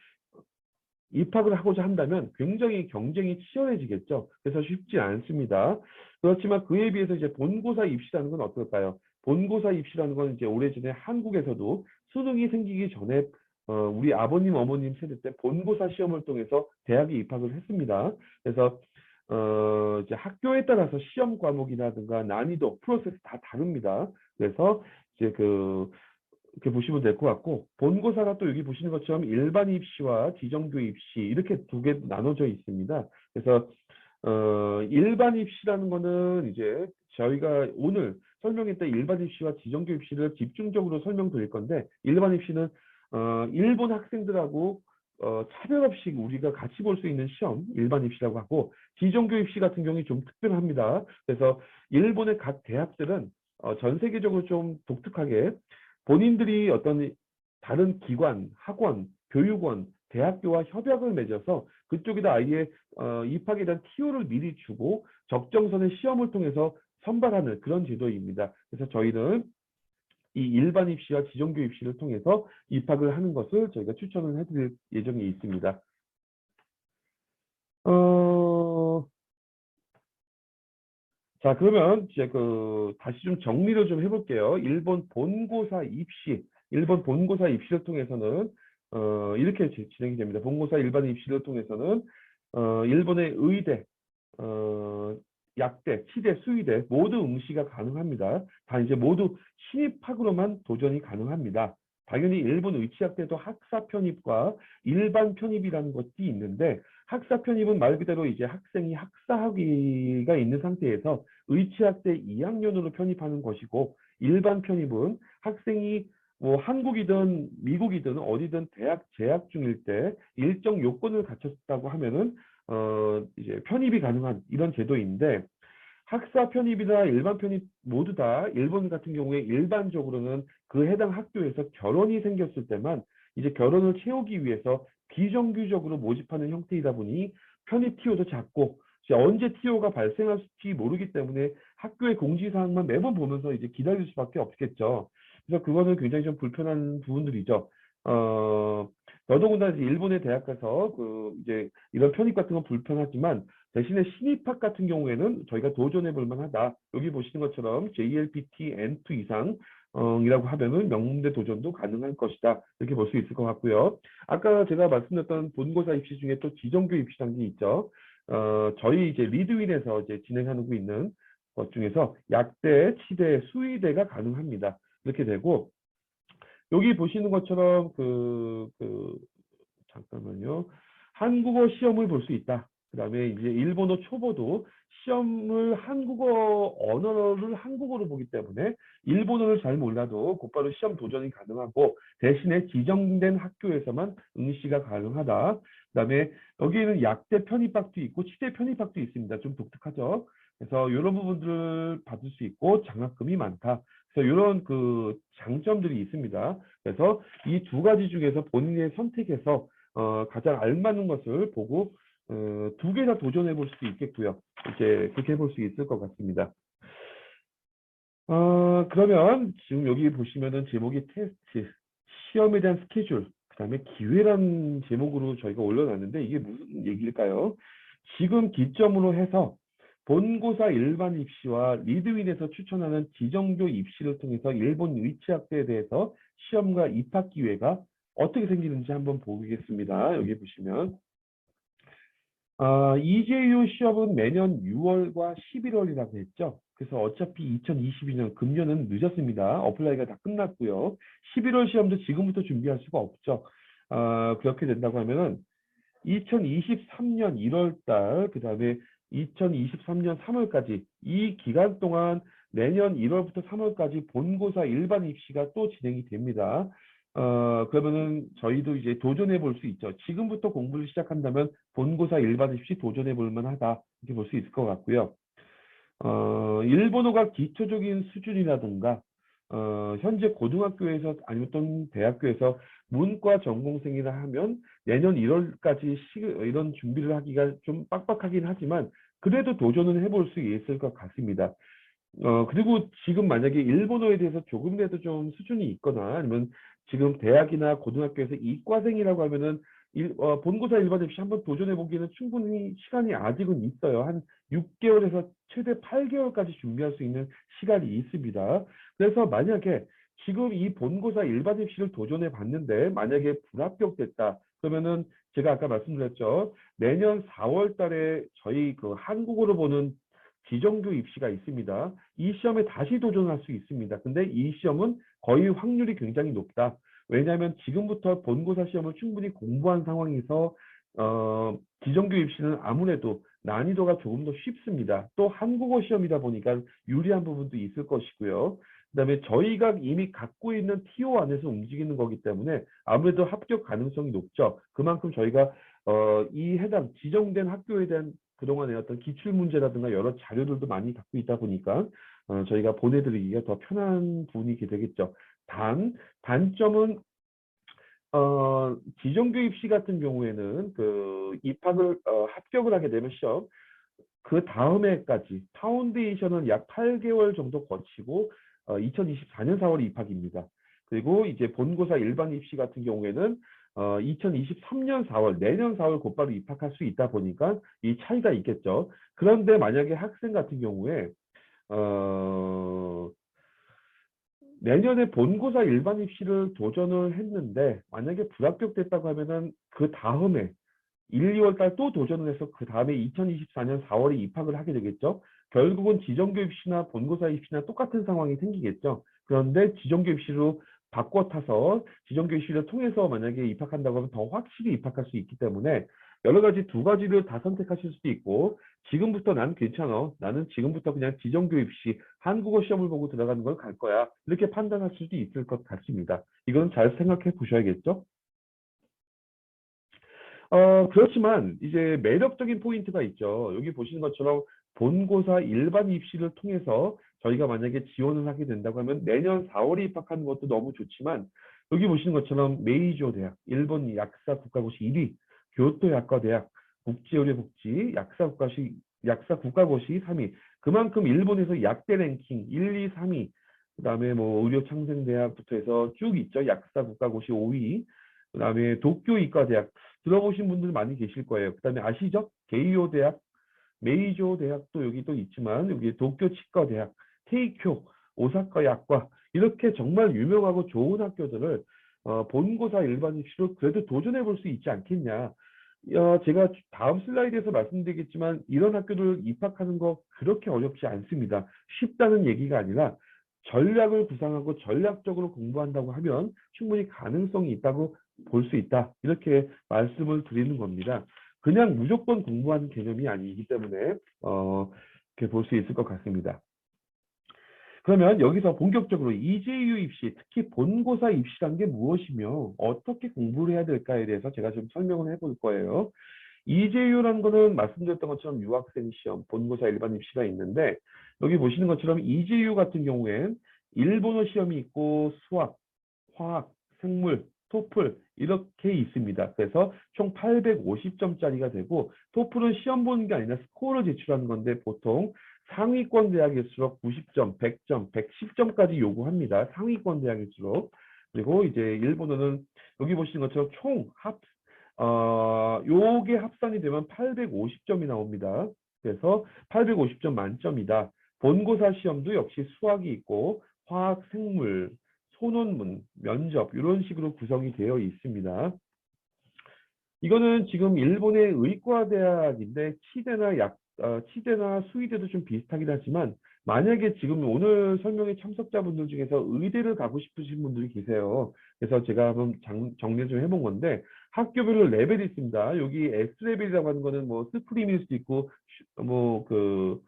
입학을 하고자 한다면 굉장히 경쟁이 치열해지겠죠. 그래서 쉽지 않습니다. 그렇지만 그에 비해서 이제 본고사 입시라는 건 어떨까요? 본고사 입시라는 건 이제 오래전에 한국에서도 수능이 생기기 전에 우리 아버님, 어머님 세대 때 본고사 시험을 통해서 대학에 입학을 했습니다. 그래서 이제 학교에 따라서 시험 과목이라든가 난이도, 프로세스 다 다릅니다. 그래서 이제 이렇게 보시면 될 것 같고, 본고사가 또 여기 보시는 것처럼 일반 입시와 지정교 입시 이렇게 두 개 나눠져 있습니다. 그래서 일반 입시라는 거는 이제 저희가 오늘 설명했던 일반 입시와 지정교 입시를 집중적으로 설명드릴 건데, 일반 입시는 일본 학생들하고 차별 없이 우리가 같이 볼 수 있는 시험 일반 입시라고 하고, 지정교 입시 같은 경우는 좀 특별합니다. 그래서 일본의 각 대학들은 전 세계적으로 좀 독특하게 본인들이 어떤 다른 기관, 학원, 교육원, 대학교와 협약을 맺어서 그쪽에다 아이의 입학에 대한 티오를 미리 주고 적정선의 시험을 통해서 선발하는 그런 제도입니다. 그래서 저희는 이 일반 입시와 지정교 입시를 통해서 입학을 하는 것을 저희가 추천을 해드릴 예정이 있습니다. 자, 그러면 이제 다시 좀 정리를 좀 해볼게요. 일본 본고사 입시를 통해서는 이렇게 진행이 됩니다. 본고사 일반 입시를 통해서는 일본의 의대, 어, 약대, 치대, 수의대 모두 응시가 가능합니다. 다 이제 모두 신입학으로만 도전이 가능합니다. 당연히 일본 의치학대도 학사 편입과 일반 편입이라는 것이 있는데, 학사 편입은 말 그대로 이제 학생이 학사학위가 있는 상태에서 의치학대 2학년으로 편입하는 것이고, 일반 편입은 학생이 뭐 한국이든 미국이든 어디든 대학 재학 중일 때 일정 요건을 갖췄다고 하면은 이제 편입이 가능한 이런 제도인데, 학사 편입이나 일반 편입 모두 다 일본 같은 경우에 일반적으로는 그 해당 학교에서 결혼이 생겼을 때만 이제 결혼을 채우기 위해서 비정규적으로 모집하는 형태이다 보니 편입 티오도 작고, 이제 언제 티오가 발생할지 모르기 때문에 학교의 공지사항만 매번 보면서 이제 기다릴 수밖에 없겠죠. 그래서 그거는 굉장히 좀 불편한 부분들이죠. 더더군다나 이제 일본의 대학 가서 그 이제 이런 편입 같은 건 불편하지만 대신에 신입학 같은 경우에는 저희가 도전해 볼 만하다. 여기 보시는 것처럼 JLPT N2 이상 이라고 하면은 명문대 도전도 가능할 것이다. 이렇게 볼 수 있을 것 같고요. 아까 제가 말씀드렸던 본고사 입시 중에 또 지정교 입시 단계 있죠. 저희 이제 리드윈에서 이제 진행하고 있는 것 중에서 약대, 치대, 수의대가 가능합니다. 이렇게 되고 여기 보시는 것처럼 잠깐만요. 한국어 시험을 볼 수 있다. 그다음에 이제 일본어 초보도 시험을 한국어 언어를 한국어로 보기 때문에 일본어를 잘 몰라도 곧바로 시험 도전이 가능하고 대신에 지정된 학교에서만 응시가 가능하다. 그다음에 여기에는 약대 편입학도 있고 치대 편입학도 있습니다. 좀 독특하죠. 그래서 이런 부분들을 받을 수 있고 장학금이 많다. 그래서 이런 그 장점들이 있습니다. 그래서 이 두 가지 중에서 본인의 선택해서 가장 알맞는 것을 보고 두 개 다 도전해 볼 수도 있겠고요. 이제 그렇게 해볼 수 있을 것 같습니다. 그러면 지금 여기 보시면은 제목이 테스트, 시험에 대한 스케줄, 그다음에 기회라는 제목으로 저희가 올려놨는데 이게 무슨 얘기일까요? 지금 기점으로 해서 본고사 일반 입시와 리드윈에서 추천하는 지정교 입시를 통해서 일본 위치학대에 대해서 시험과 입학 기회가 어떻게 생기는지 한번 보겠습니다. 여기 보시면 EJU 시험은 매년 6월과 11월이라고 했죠. 그래서 어차피 2022년 금년은 늦었습니다. 어플라이가 다 끝났고요. 11월 시험도 지금부터 준비할 수가 없죠. 그렇게 된다고 하면은 2023년 1월 달, 그 다음에 2023년 3월까지 이 기간 동안 내년 1월부터 3월까지 본고사 일반 입시가 또 진행이 됩니다. 그러면은 저희도 이제 도전해 볼 수 있죠. 지금부터 공부를 시작한다면 본고사 일반 입시 도전해 볼 만하다. 이렇게 볼 수 있을 것 같고요. 일본어가 기초적인 수준이라든가 현재 고등학교에서 아니면 또 대학교에서 문과 전공생이라 하면 내년 1월까지 이런 준비를 하기가 좀 빡빡하긴 하지만 그래도 도전은 해볼 수 있을 것 같습니다. 그리고 지금 만약에 일본어에 대해서 조금이라도 좀 수준이 있거나 아니면 지금 대학이나 고등학교에서 이과생이라고 하면은 본고사 일반 입시 한번 도전해 보기에는 충분히 시간이 아직은 있어요. 한 6개월에서 최대 8개월까지 준비할 수 있는 시간이 있습니다. 그래서 만약에 지금 이 본고사 일반 입시를 도전해 봤는데 만약에 불합격됐다. 그러면은 제가 아까 말씀드렸죠. 내년 4월 달에 저희 그 한국어로 보는 지정교 입시가 있습니다. 이 시험에 다시 도전할 수 있습니다. 근데 이 시험은 거의 확률이 굉장히 높다. 왜냐하면 지금부터 본고사 시험을 충분히 공부한 상황에서 지정교 입시는 아무래도 난이도가 조금 더 쉽습니다. 또 한국어 시험이다 보니까 유리한 부분도 있을 것이고요. 그다음에 저희가 이미 갖고 있는 TO 안에서 움직이는 거기 때문에 아무래도 합격 가능성이 높죠. 그만큼 저희가 이 해당 지정된 학교에 대한 그동안의 어떤 기출 문제라든가 여러 자료들도 많이 갖고 있다 보니까 저희가 보내드리기가 더 편한 부분이 되겠죠. 단점은 지정교 입시 같은 경우에는 그 입학을 합격을 하게 되면 시험 그 다음 해까지 파운데이션은 약 8개월 정도 거치고 2024년 4월 입학입니다. 그리고 이제 본고사 일반 입시 같은 경우에는 2023년 4월, 내년 4월 곧바로 입학할 수 있다 보니까 이 차이가 있겠죠. 그런데 만약에 학생 같은 경우에 어, 내년에 본고사 일반 입시를 도전을 했는데 만약에 불합격됐다고 하면은 그 다음에 1, 2월 달 또 도전을 해서 그 다음에 2024년 4월에 입학을 하게 되겠죠. 결국은 지정교 입시나 본고사 입시나 똑같은 상황이 생기겠죠. 그런데 지정교 입시로 바꿔 타서 지정교 입시를 통해서 만약에 입학한다고 하면 더 확실히 입학할 수 있기 때문에 여러 가지 두 가지를 다 선택하실 수도 있고 지금부터 난 괜찮아. 나는 지금부터 그냥 지정교 입시 한국어 시험을 보고 들어가는 걸 갈 거야. 이렇게 판단할 수도 있을 것 같습니다. 이건 잘 생각해 보셔야겠죠. 그렇지만 이제 매력적인 포인트가 있죠. 여기 보시는 것처럼 본고사 일반 입시를 통해서 저희가 만약에 지원을 하게 된다고 하면 내년 4월에 입학하는 것도 너무 좋지만 여기 보시는 것처럼 메이저 대학, 일본 약사 국가고시 1위, 교토 약과대학, 국제의료복지 약사 국가고시 3위. 그만큼 일본에서 약대 랭킹 1, 2, 3위, 그다음에 뭐 의료창생대학부터 해서 쭉 있죠. 약사 국가고시 5위. 그다음에 도쿄 이과대학 들어보신 분들 많이 계실 거예요. 그다음에 아시죠? 게이오 대학, 메이조 대학도 여기 또 있지만 여기 도쿄 치과대학, 테이쿄, 오사카 약과 이렇게 정말 유명하고 좋은 학교들을 본고사 일반 입시로 그래도 도전해 볼 수 있지 않겠냐. 제가 다음 슬라이드에서 말씀드리겠지만 이런 학교들 입학하는 거 그렇게 어렵지 않습니다. 쉽다는 얘기가 아니라 전략을 구상하고 전략적으로 공부한다고 하면 충분히 가능성이 있다고 볼 수 있다. 이렇게 말씀을 드리는 겁니다. 그냥 무조건 공부하는 개념이 아니기 때문에 이렇게 볼 수 있을 것 같습니다. 그러면 여기서 본격적으로 EJU 입시, 특히 본고사 입시란 게 무엇이며 어떻게 공부를 해야 될까에 대해서 제가 좀 설명을 해볼 거예요. EJU라는 거는 말씀드렸던 것처럼 유학생 시험, 본고사 일반 입시가 있는데 여기 보시는 것처럼 EJU 같은 경우엔 일본어 시험이 있고 수학, 화학, 생물, 토플 이렇게 있습니다. 그래서 총 850점짜리가 되고 토플은 시험 보는 게 아니라 스코어를 제출하는 건데 보통 상위권 대학일수록 90점, 100점, 110점까지 요구합니다. 상위권 대학일수록. 그리고 이제 일본어는 여기 보시는 것처럼 요게 합산이 되면 850점이 나옵니다. 그래서 850점 만점이다. 본고사 시험도 역시 수학이 있고 화학, 생물, 소논문, 면접 이런 식으로 구성이 되어 있습니다. 이거는 지금 일본의 의과대학인데 치대나 수의대도 좀 비슷하긴 하지만 만약에 지금 오늘 설명회 참석자분들 중에서 의대를 가고 싶으신 분들이 계세요. 그래서 제가 한번 정리 좀 해본 건데 학교별로 레벨이 있습니다. 여기 S레벨이라고 하는 거는 뭐 스프림일 수도 있고 뭐 그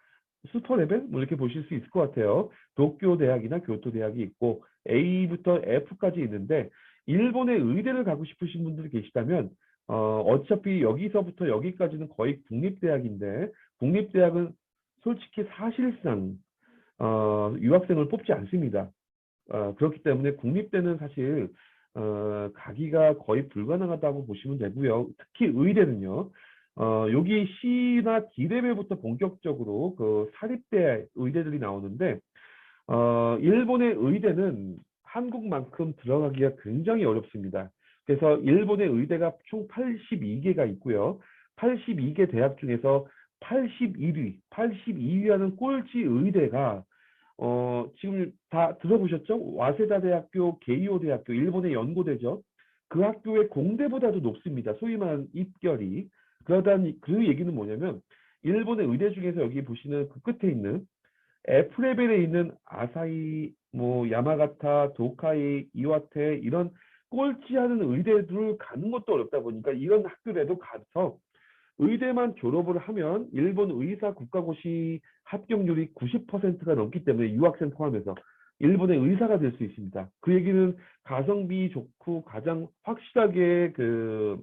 슈퍼 레벨 뭐 이렇게 보실 수 있을 것 같아요. 도쿄 대학이나 교토 대학이 있고 A부터 F까지 있는데 일본의 의대를 가고 싶으신 분들이 계시다면 어차피 여기서부터 여기까지는 거의 국립대학인데 국립대학은 솔직히 사실상 유학생을 뽑지 않습니다. 그렇기 때문에 국립대는 사실 가기가 거의 불가능하다고 보시면 되고요. 특히 의대는요. 여기 C나 D레벨부터 본격적으로 그 사립대 의대들이 나오는데 일본의 의대는 한국만큼 들어가기가 굉장히 어렵습니다. 그래서 일본의 의대가 총 82개가 있고요. 82개 대학 중에서 82위 하는 꼴찌 의대가 지금 다 들어보셨죠? 와세다 대학교, 게이오 대학교, 일본의 연고대죠. 그 학교의 공대보다도 높습니다. 소위 말하는 입결이. 그러다니 그 얘기는 뭐냐면 일본의 의대 중에서 여기 보시는 그 끝에 있는 F레벨에 있는 아사히, 뭐 야마가타, 도카이, 이와테 이런 꼴찌하는 의대들을 가는 것도 어렵다 보니까 이런 학교에도 가서 의대만 졸업을 하면 일본 의사 국가고시 합격률이 90%가 넘기 때문에 유학생 포함해서 일본의 의사가 될 수 있습니다. 그 얘기는 가성비 좋고 가장 확실하게 그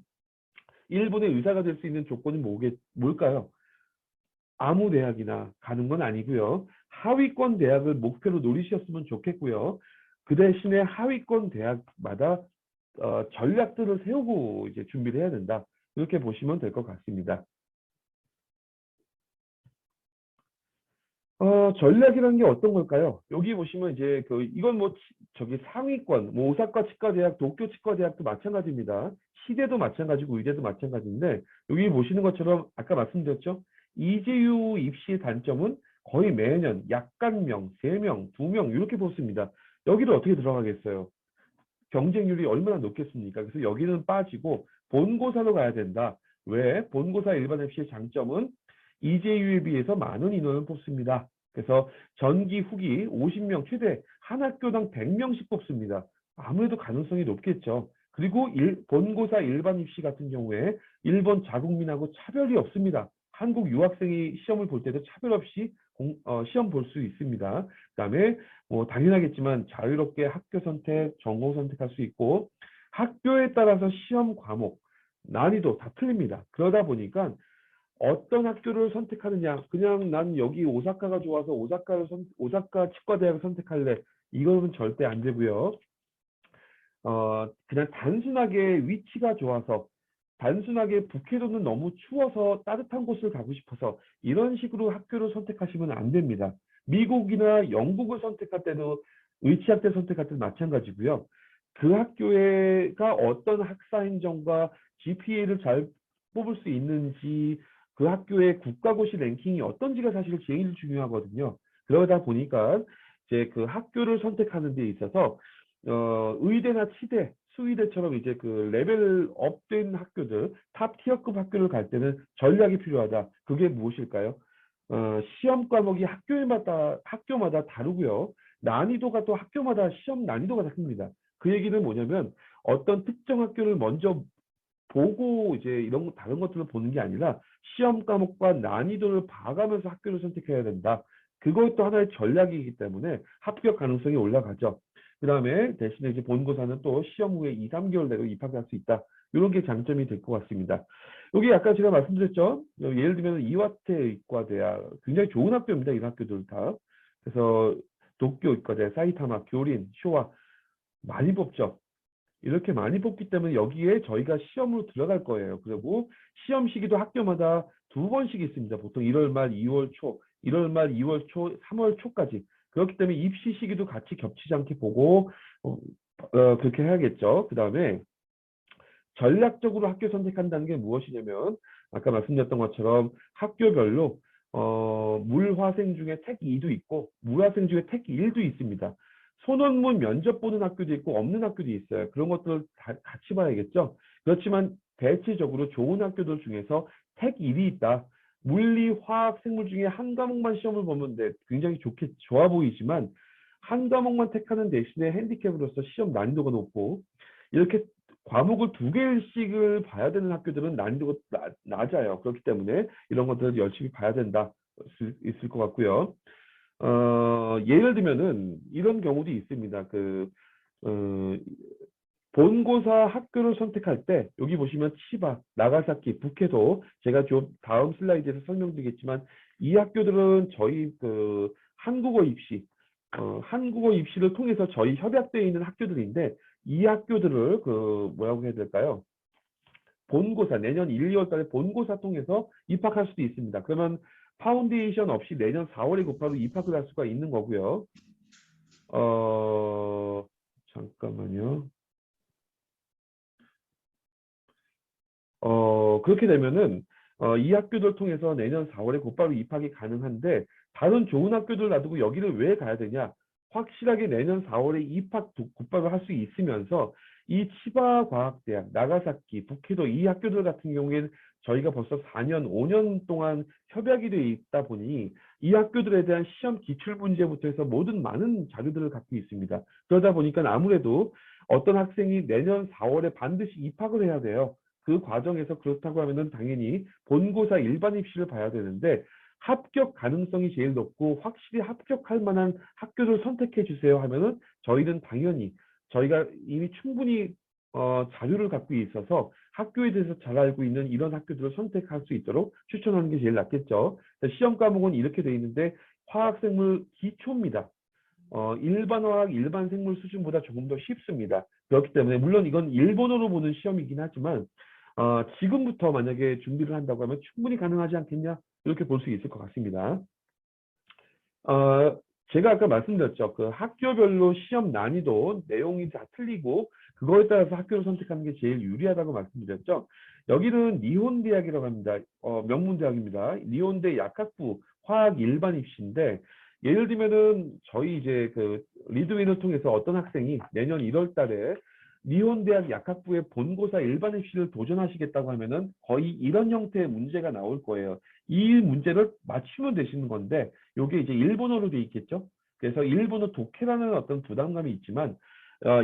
일본의 의사가 될 수 있는 조건이 뭘까요? 아무 대학이나 가는 건 아니고요. 하위권 대학을 목표로 노리셨으면 좋겠고요. 그 대신에 하위권 대학마다 전략들을 세우고 이제 준비를 해야 된다. 이렇게 보시면 될 것 같습니다. 전략이라는 게 어떤 걸까요? 여기 보시면 이제 이건 뭐 저기 상위권, 뭐 오사카 치과대학, 도쿄 치과대학도 마찬가지입니다. 시대도 마찬가지고 의대도 마찬가지인데 여기 보시는 것처럼 아까 말씀드렸죠? 이재유 입시의 단점은 거의 매년 약간 명, 3명, 2명 이렇게 뽑습니다. 여기를 어떻게 들어가겠어요? 경쟁률이 얼마나 높겠습니까? 그래서 여기는 빠지고 본고사로 가야 된다. 왜? 본고사 일반 입시의 장점은 이재유에 비해서 많은 인원을 뽑습니다. 그래서 전기 후기 50명 최대 한 학교당 100명씩 뽑습니다. 아무래도 가능성이 높겠죠. 그리고 본고사 일반 입시 같은 경우에 일본 자국민하고 차별이 없습니다. 한국 유학생이 시험을 볼 때도 차별 없이 시험 볼 수 있습니다. 그다음에 뭐 당연하겠지만 자유롭게 학교 선택, 전공 선택할 수 있고 학교에 따라서 시험 과목, 난이도 다 틀립니다. 그러다 보니까 어떤 학교를 선택하느냐, 그냥 난 여기 오사카가 좋아서 오사카 치과대학을 선택할래. 이거는 절대 안 되고요. 그냥 단순하게 위치가 좋아서 단순하게 북해도는 너무 추워서 따뜻한 곳을 가고 싶어서 이런 식으로 학교를 선택하시면 안 됩니다. 미국이나 영국을 선택할 때도 의치학대 선택할 때도 마찬가지고요. 그 학교가 어떤 학사 행정과 GPA를 잘 뽑을 수 있는지, 그 학교의 국가고시 랭킹이 어떤지가 사실 제일 중요하거든요. 그러다 보니까 이제 그 학교를 선택하는 데 있어서 의대나 치대, 수의대처럼 이제 그 레벨 업된 학교들, 탑 티어급 학교를 갈 때는 전략이 필요하다. 그게 무엇일까요? 시험 과목이 학교마다 다르고요. 난이도가 또 학교마다 시험 난이도가 다릅니다. 그 얘기는 뭐냐면 어떤 특정 학교를 먼저 보고 이제 이런 다른 것들을 보는 게 아니라 시험 과목과 난이도를 봐가면서 학교를 선택해야 된다. 그것도 하나의 전략이기 때문에 합격 가능성이 올라가죠. 그 다음에 대신에 이제 본고사는 또 시험 후에 2, 3개월 내로 입학할 수 있다. 이런 게 장점이 될 것 같습니다. 여기 아까 제가 말씀드렸죠. 예를 들면 이화태 의과대학 굉장히 좋은 학교입니다. 이 학교들 다. 그래서 도쿄 의과대, 사이타마, 교린, 쇼와 많이 뽑죠. 이렇게 많이 뽑기 때문에 여기에 저희가 시험으로 들어갈 거예요. 그리고 시험 시기도 학교마다 2번씩 있습니다. 보통 1월 말, 2월 초, 1월 말, 2월 초, 3월 초까지. 그렇기 때문에 입시 시기도 같이 겹치지 않게 보고 그렇게 해야겠죠. 그 다음에 전략적으로 학교 선택한다는 게 무엇이냐면 아까 말씀드렸던 것처럼 학교별로 물화생 중에 택 2도 있고 물화생 중에 택 1도 있습니다. 소논문 면접 보는 학교도 있고 없는 학교도 있어요. 그런 것들을 다 같이 봐야겠죠. 그렇지만 대체적으로 좋은 학교들 중에서 택 1이 있다. 물리, 화학, 생물 중에 한 과목만 시험을 보면 굉장히 좋아 보이지만 한 과목만 택하는 대신에 핸디캡으로서 시험 난이도가 높고 이렇게 과목을 2개씩을 봐야 되는 학교들은 난이도가 낮아요. 그렇기 때문에 이런 것들을 열심히 봐야 된다. 있을 것 같고요. 예를 들면은 이런 경우도 있습니다. 어, 본고사 학교를 선택할 때 여기 보시면 치바, 나가사키, 북해도 제가 좀 다음 슬라이드에서 설명드리겠지만 이 학교들은 저희 그 한국어 입시를 통해서 저희 협약되어 있는 학교들인데 이 학교들을 그 뭐라고 해야 될까요? 본고사 내년 1, 2월 달에 본고사 통해서 입학할 수도 있습니다. 그러면 파운데이션 없이 내년 4월에 곧바로 입학을 할 수가 있는 거고요. 잠깐만요. 그렇게 되면은 이 학교들 통해서 내년 4월에 곧바로 입학이 가능한데 다른 좋은 학교들 놔두고 여기를 왜 가야 되냐? 확실하게 내년 4월에 입학 곧바로 할 수 있으면서 이 치바과학대학, 나가사키, 북키도 이 학교들 같은 경우에는 저희가 벌써 4년, 5년 동안 협약이 돼 있다 보니 이 학교들에 대한 시험 기출 문제부터 해서 모든 많은 자료들을 갖고 있습니다. 그러다 보니까 아무래도 어떤 학생이 내년 4월에 반드시 입학을 해야 돼요. 그 과정에서 그렇다고 하면은 당연히 본고사 일반 입시를 봐야 되는데 합격 가능성이 제일 높고 확실히 합격할 만한 학교를 선택해 주세요 하면은 저희는 당연히 저희가 이미 충분히 자료를 갖고 있어서 학교에 대해서 잘 알고 있는 이런 학교들을 선택할 수 있도록 추천하는 게 제일 낫겠죠. 시험 과목은 이렇게 돼 있는데 화학생물 기초입니다. 일반 화학, 일반 생물 수준보다 조금 더 쉽습니다. 그렇기 때문에 물론 이건 일본어로 보는 시험이긴 하지만 지금부터 만약에 준비를 한다고 하면 충분히 가능하지 않겠냐? 이렇게 볼 수 있을 것 같습니다. 제가 아까 말씀드렸죠. 그 학교별로 시험 난이도, 내용이 다 틀리고 그거에 따라서 학교를 선택하는 게 제일 유리하다고 말씀드렸죠. 여기는 니혼 대학이라고 합니다. 명문 대학입니다. 니혼대 약학부 화학 일반 입시인데 예를 들면은 저희 이제 그 리드윈을 통해서 어떤 학생이 내년 1월 달에 니혼대학 약학부의 본고사 일반 입시를 도전하시겠다고 하면은 거의 이런 형태의 문제가 나올 거예요. 이 문제를 맞추면 되시는 건데 이게 이제 일본어로 돼 있겠죠. 그래서 일본어 독해라는 어떤 부담감이 있지만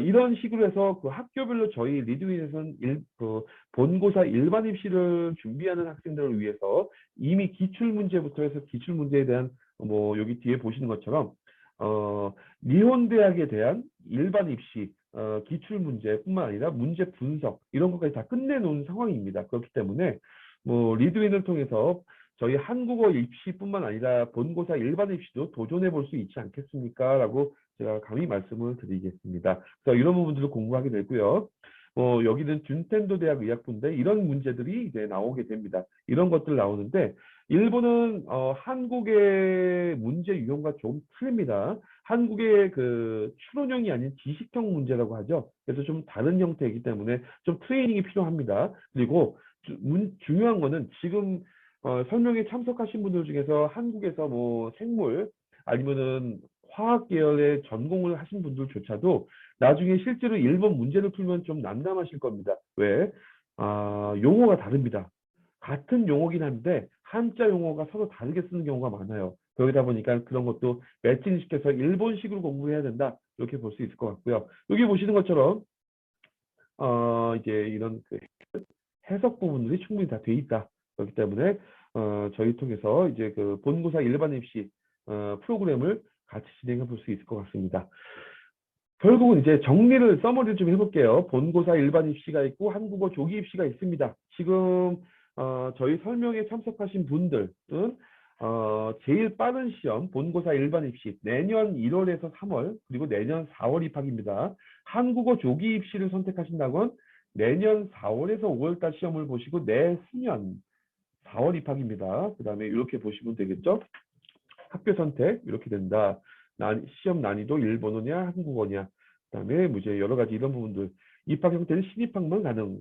이런 식으로 해서 그 학교별로 저희 리드윈에서는 그 본고사 일반 입시를 준비하는 학생들을 위해서 이미 기출 문제부터 해서 기출 문제에 대한 뭐 여기 뒤에 보시는 것처럼 니혼 대학에 대한 일반 입시 기출 문제뿐만 아니라 문제 분석 이런 것까지 다 끝내놓은 상황입니다. 그렇기 때문에 뭐 리드윈을 통해서 저희 한국어 입시뿐만 아니라 본고사 일반 입시도 도전해 볼 수 있지 않겠습니까? 라고 제가 감히 말씀을 드리겠습니다. 그래서 이런 부분들을 공부하게 되고요. 여기는 준텐도 대학 의학부인데 이런 문제들이 이제 나오게 됩니다. 이런 것들 나오는데 일본은 한국의 문제 유형과 좀 틀립니다. 한국의 그 추론형이 아닌 지식형 문제라고 하죠. 그래서 좀 다른 형태이기 때문에 좀 트레이닝이 필요합니다. 그리고 중요한 거는 지금 설명에 참석하신 분들 중에서 한국에서 뭐 생물 아니면은 화학 계열의 전공을 하신 분들조차도 나중에 실제로 일본 문제를 풀면 좀 난감하실 겁니다. 왜? 용어가 다릅니다. 같은 용어긴 한데 한자 용어가 서로 다르게 쓰는 경우가 많아요. 그러다 보니까 그런 것도 매칭시켜서 일본식으로 공부를 해야 된다. 이렇게 볼 수 있을 것 같고요. 여기 보시는 것처럼 이제 이런 그 해석 부분들이 충분히 다 돼 있다. 그렇기 때문에 저희 통해서 이제 그 본고사 일반 입시 프로그램을 같이 진행해 볼 수 있을 것 같습니다. 결국은 이제 정리를 서머리를 좀 해볼게요. 본고사 일반 입시가 있고 한국어 조기 입시가 있습니다. 지금 저희 설명에 참석하신 분들은 제일 빠른 시험 본고사 일반 입시 내년 1월에서 3월 그리고 내년 4월 입학입니다. 한국어 조기 입시를 선택하신다면 내년 4월에서 5월달 시험을 보시고 내후년 4월 입학입니다. 그 다음에 이렇게 보시면 되겠죠. 학교 선택 이렇게 된다. 시험 난이도 일본어냐 한국어냐 그다음에 뭐 이제 여러 가지 이런 부분들 입학 형태는 신입학만 가능.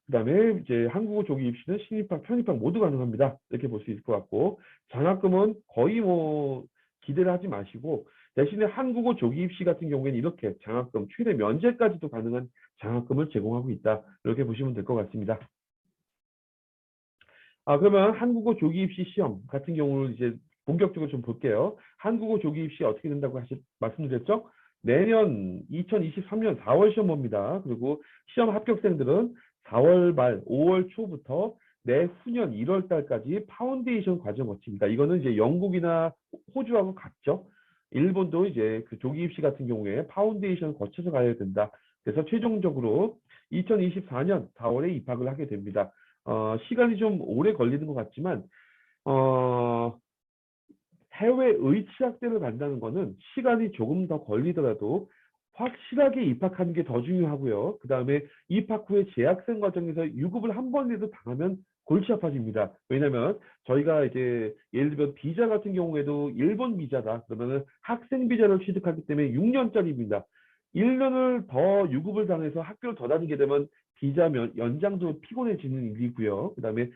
그다음에 이제 한국어 조기 입시는 신입학 편입학 모두 가능합니다. 이렇게 볼 수 있을 것 같고 장학금은 거의 뭐 기대를 하지 마시고 대신에 한국어 조기 입시 같은 경우에는 이렇게 장학금 최대 면제까지도 가능한 장학금을 제공하고 있다. 이렇게 보시면 될 것 같습니다. 그러면 한국어 조기 입시 시험 같은 경우를 이제 본격적으로 좀 볼게요. 한국어 조기 입시 어떻게 된다고 말씀드렸죠? 내년 2023년 4월 시험 봅니다. 그리고 시험 합격생들은 4월 말, 5월 초부터 내후년 1월 달까지 파운데이션 과정 거칩니다. 이거는 이제 영국이나 호주하고 같죠. 일본도 이제 그 조기 입시 같은 경우에 파운데이션 거쳐서 가야 된다. 그래서 최종적으로 2024년 4월에 입학을 하게 됩니다. 시간이 좀 오래 걸리는 것 같지만 어, 해외 의치학대를 간다는 거는 시간이 조금 더 걸리더라도 확실하게 입학하는 게 더 중요하고요. 그 다음에 입학 후에 재학생 과정에서 유급을 한 번이라도 당하면 골치 아파집니다. 왜냐면 저희가 이제 예를 들면 비자 같은 경우에도 일본 비자다. 그러면은 학생 비자를 취득하기 때문에 6년짜리입니다. 1년을 더 유급을 당해서 학교를 더 다니게 되면 비자 연장도 피곤해지는 일이고요. 그 다음에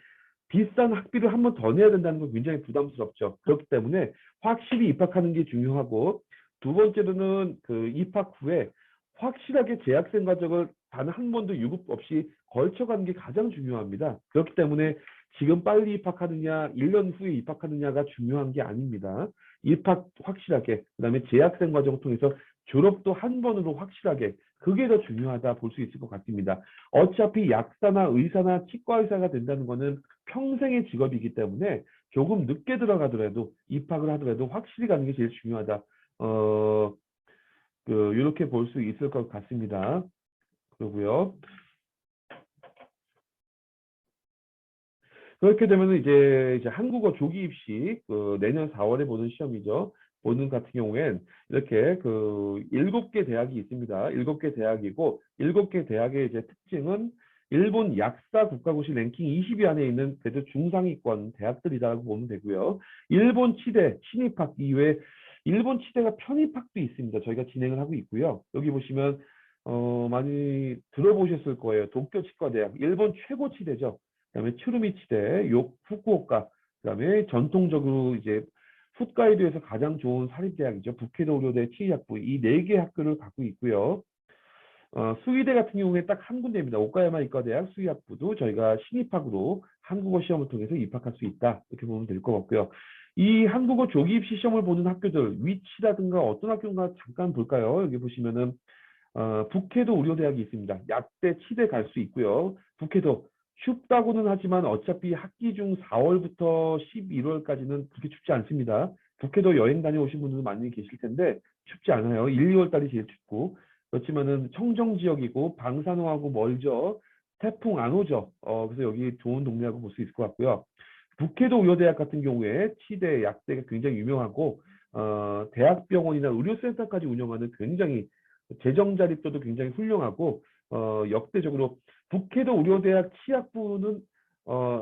비싼 학비를 한 번 더 내야 된다는 건 굉장히 부담스럽죠. 그렇기 때문에 확실히 입학하는 게 중요하고 두 번째로는 그 입학 후에 확실하게 재학생 과정을 단 한 번도 유급 없이 걸쳐가는 게 가장 중요합니다. 그렇기 때문에 지금 빨리 입학하느냐, 1년 후에 입학하느냐가 중요한 게 아닙니다. 입학 확실하게, 그다음에 재학생 과정을 통해서 졸업도 한 번으로 확실하게 그게 더 중요하다 볼 수 있을 것 같습니다. 어차피 약사나 의사나 치과 의사가 된다는 거는 평생의 직업이기 때문에 조금 늦게 들어가더라도 입학을 하더라도 확실히 가는 게 제일 중요하다. 이렇게 볼 수 있을 것 같습니다. 그러고요. 그렇게 되면 이제 한국어 조기 입시 내년 4월에 보는 시험이죠. 보는 같은 경우엔 이렇게 그 7개 대학이 있습니다. 7개 대학이고 7개 대학의 이제 특징은 일본 약사 국가고시 랭킹 20위 안에 있는 그래도 중상위권 대학들이라고 보면 되고요. 일본 치대 신입학 이외에 일본 치대가 편입학도 있습니다. 저희가 진행을 하고 있고요. 여기 보시면 많이 들어보셨을 거예요. 도쿄 치과대학 일본 최고 치대죠. 그다음에 추루미 치대, 후쿠오카, 그다음에 전통적으로 이제 홋카이도에서 가장 좋은 사립대학이죠. 북해도 의료대 치의학부 이 네 개 학교를 갖고 있고요. 수의대 같은 경우에 딱 한 군데입니다. 오카야마 이과대학 수의학부도 저희가 신입학으로 한국어 시험을 통해서 입학할 수 있다. 이렇게 보면 될 것 같고요. 이 한국어 조기 입시 시험을 보는 학교들 위치라든가 어떤 학교인가 잠깐 볼까요? 여기 보시면은 북해도 의료대학이 있습니다. 약대, 치대 갈 수 있고요. 북해도 춥다고는 하지만 어차피 학기 중 4월부터 11월까지는 그렇게 춥지 않습니다. 북해도 여행 다녀오신 분들도 많이 계실 텐데 춥지 않아요. 1, 2월 달이 제일 춥고 그렇지만은 청정 지역이고 방사능하고 멀죠. 태풍 안 오죠. 그래서 여기 좋은 동네라고 볼 수 있을 것 같고요. 북해도 의료대학 같은 경우에 치대, 약대가 굉장히 유명하고 대학병원이나 의료센터까지 운영하는 굉장히 재정 자립도도 굉장히 훌륭하고 역대적으로 북해도 의료대학 치학부는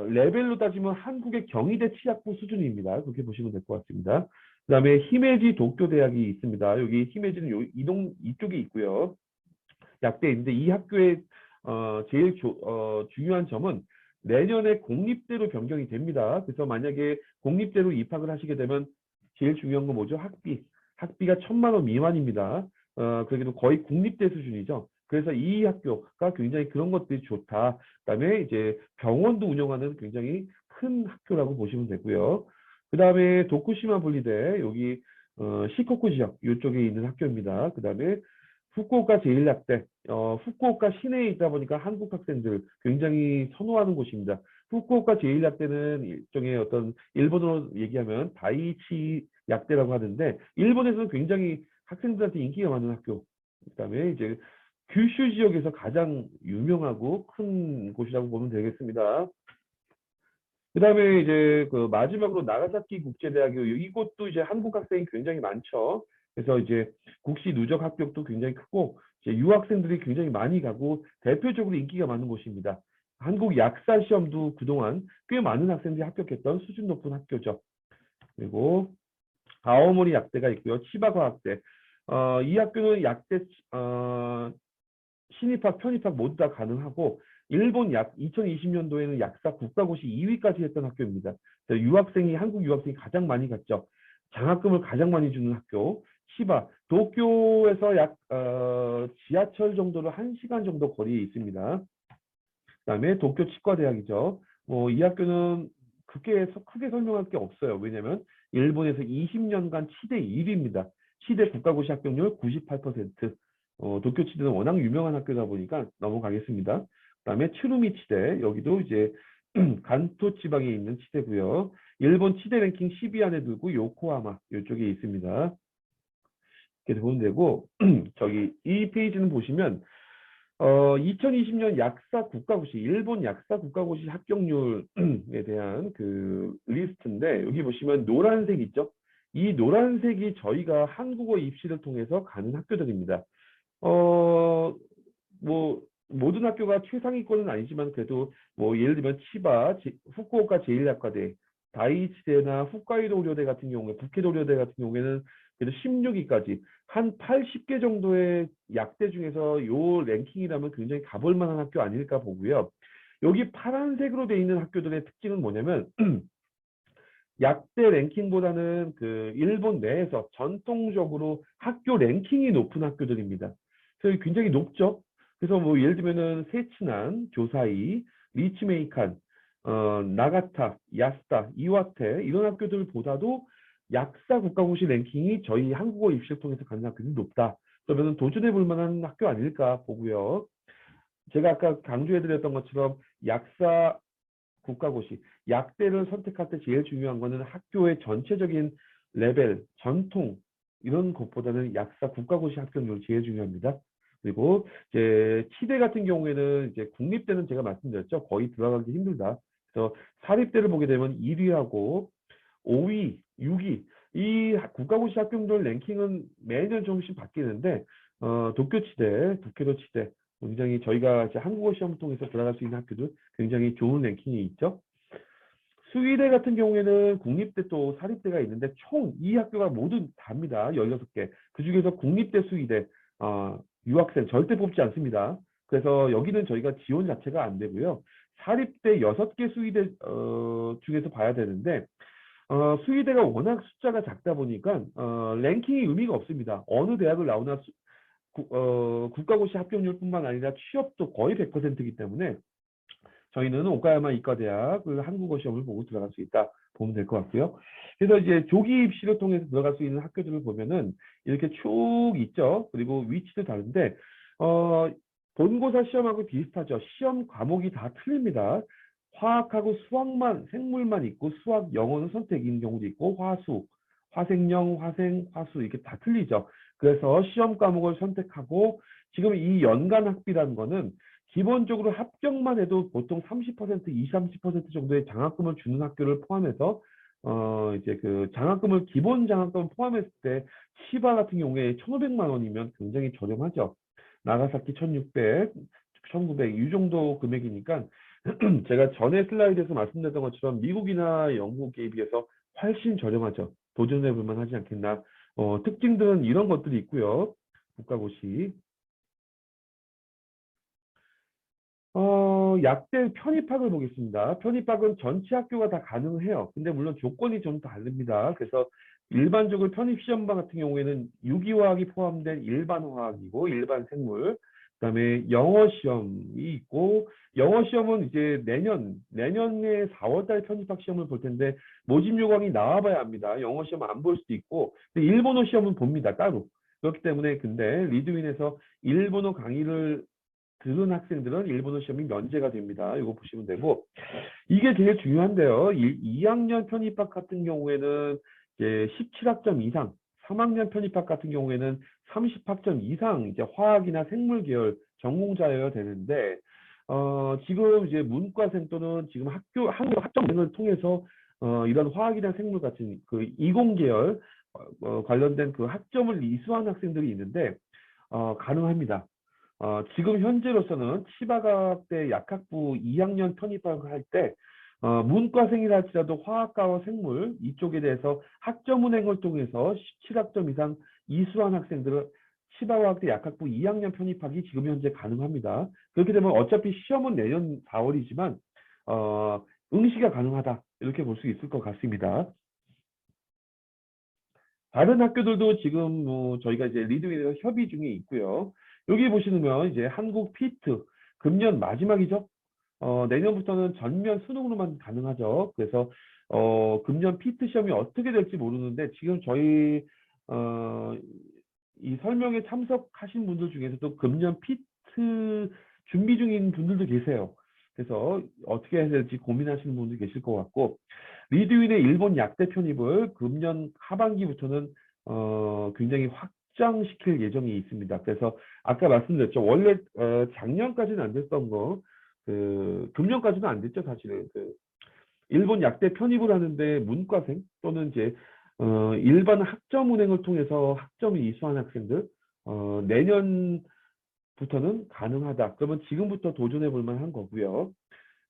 레벨로 따지면 한국의 경희대 치학부 수준입니다. 그렇게 보시면 될 것 같습니다. 그다음에 히메지 도쿄대학이 있습니다. 여기 히메지는 이쪽에 있고요. 약대인데 이 학교의 제일 중요한 점은 내년에 공립대로 변경이 됩니다. 그래서 만약에 공립대로 입학을 하시게 되면 제일 중요한 건 뭐죠? 학비가 1,000만 원 미만입니다. 그래도 거의 국립대 수준이죠. 그래서 이 학교가 굉장히 그런 것들이 좋다. 그다음에 이제 병원도 운영하는 굉장히 큰 학교라고 보시면 되고요. 그다음에 도쿠시마 분리대 여기 시코쿠 지역 이쪽에 있는 학교입니다. 그다음에 후쿠오카 제1약대 후쿠오카 시내에 있다 보니까 한국 학생들 굉장히 선호하는 곳입니다. 후쿠오카 제1약대는 일종의 어떤 일본어로 얘기하면 다이치 약대라고 하는데 일본에서는 굉장히 학생들한테 인기가 많은 학교. 그다음에 이제 규슈 지역에서 가장 유명하고 큰 곳이라고 보면 되겠습니다. 그다음에 이제 그 마지막으로 나가사키 국제대학교 이곳도 이제 한국 학생이 굉장히 많죠. 그래서 이제 국시 누적 합격도 굉장히 크고 이제 유학생들이 굉장히 많이 가고 대표적으로 인기가 많은 곳입니다. 한국 약사 시험도 그동안 꽤 많은 학생들이 합격했던 수준 높은 학교죠. 그리고 아오모리 약대가 있고요. 치바과학대. 이 학교는 약대 신입학, 편입학 모두 다 가능하고 일본 2020년도에는 약사 국가고시 2위까지 했던 학교입니다. 한국 유학생이 가장 많이 갔죠. 장학금을 가장 많이 주는 학교. 치바, 도쿄에서 지하철 정도로 1시간 정도 거리에 있습니다. 그다음에 도쿄 치과대학이죠. 이 학교는 크게 설명할 게 없어요. 왜냐하면 일본에서 20년간 치대 1위입니다. 치대 국가고시 합격률 98%. 도쿄 치대는 워낙 유명한 학교다 보니까 넘어가겠습니다. 그다음에 츠루미 치대 여기도 이제 간토 지방에 있는 치대고요. 일본 치대 랭킹 10위 안에 들고 요코하마 이쪽에 있습니다. 이렇게 보면 되고 저기 이 페이지는 보시면 2020년 약사 국가고시, 일본 약사 국가고시 합격률에 대한 그 리스트인데, 여기 보시면 노란색 있죠? 이 노란색이 저희가 한국어 입시를 통해서 가는 학교들입니다. 어, 뭐, 모든 학교가 최상위권은 아니지만, 그래도 뭐, 예를 들면 치바, 후쿠오카 제1약과대, 다이치대나 홋카이도 의료대 같은 경우에, 북해도 의료대 같은 경우에는 그래도 16위까지 한 80개 정도의 약대 중에서 요 랭킹이라면 굉장히 가볼 만한 학교 아닐까 보고요. 여기 파란색으로 되어 있는 학교들의 특징은 뭐냐면 약대 랭킹보다는 그 일본 내에서 전통적으로 학교 랭킹이 높은 학교들입니다. 그래서 굉장히 높죠. 그래서 뭐 예를 들면은 세츠난, 교사이, 리치메이칸, 나가타, 야스타, 이와테 이런 학교들보다도 약사 국가고시 랭킹이 저희 한국어 입시를 통해서 가는 학교는 높다. 그러면 도전해 볼 만한 학교 아닐까 보고요. 제가 아까 강조해드렸던 것처럼 약사 국가고시, 약대를 선택할 때 제일 중요한 거는 학교의 전체적인 레벨, 전통 이런 것보다는 약사 국가고시 합격률이 제일 중요합니다. 그리고 이제 치대 같은 경우에는 이제 국립대는 제가 말씀드렸죠. 거의 들어가기 힘들다. 그래서 사립대를 보게 되면 1위하고 5위, 6위 이 국가고시 합격률 랭킹은 매년 조금씩 바뀌는데 도쿄치대, 북해도치대 굉장히 저희가 이제 한국어 시험 통해서 들어갈 수 있는 학교도 굉장히 좋은 랭킹이 있죠. 수의대 같은 경우에는 국립대 또 사립대가 있는데 총 이 학교가 모두 답니다. 16개. 그중에서 국립대 수의대 유학생 절대 뽑지 않습니다. 그래서 여기는 저희가 지원 자체가 안 되고요. 사립대 6개 수의대 중에서 봐야 되는데 수의대가 워낙 숫자가 작다 보니까 랭킹이 의미가 없습니다. 어느 대학을 나오나 국가고시 합격률뿐만 아니라 취업도 거의 100%이기 때문에 저희는 오카야마 이과대학을 한국어 시험을 보고 들어갈 수 있다 보면 될 것 같고요. 그래서 이제 조기 입시를 통해서 들어갈 수 있는 학교들을 보면은 이렇게 쭉 있죠. 그리고 위치도 다른데 본고사 시험하고 비슷하죠. 시험 과목이 다 틀립니다. 화학하고 수학만 생물만 있고 수학, 영어는 선택인 경우도 있고 화수, 화생영, 화생, 화수 이렇게 다 틀리죠. 그래서 시험 과목을 선택하고 지금 이 연간 학비라는 거는 기본적으로 합격만 해도 보통 30%, 20, 30% 정도의 장학금을 주는 학교를 포함해서 이제 그 장학금을 기본 장학금을 포함했을 때 치바 같은 경우에 1,500만 원이면 굉장히 저렴하죠. 나가사키 1,600, 1,900 이 정도 금액이니까 제가 전에 슬라이드에서 말씀드렸던 것처럼 미국이나 영국에 비해서 훨씬 저렴하죠. 도전해 볼 만하지 않겠나. 특징들은 이런 것들이 있고요. 국가고시. 약대 편입학을 보겠습니다. 편입학은 전체 학교가 다 가능해요. 근데 물론 조건이 좀 다릅니다. 그래서 일반적으로 편입시험반 같은 경우에는 유기화학이 포함된 일반화학이고 일반 생물, 그다음에 영어 시험이 있고 영어 시험은 이제 내년에 4월 달 편입학 시험을 볼 텐데 모집 요강이 나와봐야 합니다. 영어 시험 안 볼 수도 있고 근데 일본어 시험은 봅니다. 따로. 그렇기 때문에 근데 리드윈에서 일본어 강의를 들은 학생들은 일본어 시험이 면제가 됩니다. 이거 보시면 되고 이게 제일 중요한데요. 2학년 편입학 같은 경우에는 이제 17학점 이상, 3학년 편입학 같은 경우에는 30학점 이상 이제 화학이나 생물 계열 전공자여야 되는데 지금 이제 문과생 또는 지금 한국 학점 운행을 통해서 이런 화학이나 생물 같은 그 이공 계열 관련된 그 학점을 이수한 학생들이 있는데 가능합니다. 지금 현재로서는 치바과학대 약학부 2학년 편입학을 할 때, 문과생이라 할지라도 화학과와 생물 이쪽에 대해서 학점 운행을 통해서 17학점 이상 이수한 학생들은 치바과학대 약학부 2학년 편입학이 지금 현재 가능합니다. 그렇게 되면 어차피 시험은 내년 4월이지만, 응시가 가능하다. 이렇게 볼 수 있을 것 같습니다. 다른 학교들도 지금 저희가 이제 리드윈에서 협의 중에 있고요. 여기 보시면 이제 한국 피트 금년 마지막이죠. 내년부터는 전면 수능으로만 가능하죠. 그래서 금년 피트 시험이 어떻게 될지 모르는데 지금 저희 어, 이 설명에 참석하신 분들 중에서도 금년 피트 준비 중인 분들도 계세요. 그래서 어떻게 해야 될지 고민하시는 분도 계실 것 같고 리드윈의 일본 약대 편입을 금년 하반기부터는 굉장히 확장시킬 예정이 있습니다. 그래서 아까 말씀드렸죠. 원래 작년까지는 안 됐던 거, 금년까지는 안 됐죠, 사실은. 일본 약대 편입을 하는데 문과생 또는 이제 일반 학점 운행을 통해서 학점을 이수한 학생들 내년부터는 가능하다. 그러면 지금부터 도전해 볼 만한 거고요.